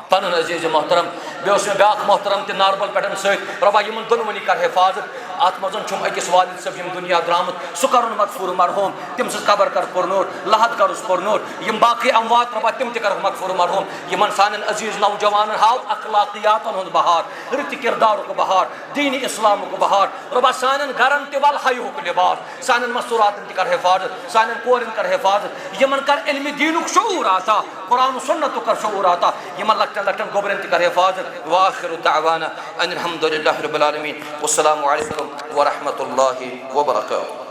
پنن عزیز محترم بیس میں بیاکھ محترم تہ ناربل پٹن ست ربا یمن دونونی کر حفاظت ات مزن چھم اکس والد صاحب یم دنیا درامت سہ کرن مغفور مرحوم تم سز قبر کر پرنور لحد کرس پرنور یم باقی اموات ربا تم تہ کر مغفور مرحوم یمن سانن عزیز نوجوان ہاو اخلاقیاتن ہند بہار رت کردارک بہار دین اسلامک بہار ربا سانن گرن تہ ول حیوک لباس سانن مستوراتن تہ کر حفاظت سانن کورن کر حفاظت یمن کر علم دینک شعور آتا قرآن و سنت کر شعور آتا یمن لکٹن لکٹن گوبرن تہ کر حفاظت واخر دعوانا ان الحمد للہ رب العالمین والسلام علیکم ورحمۃ اللہ وبرکاتہ.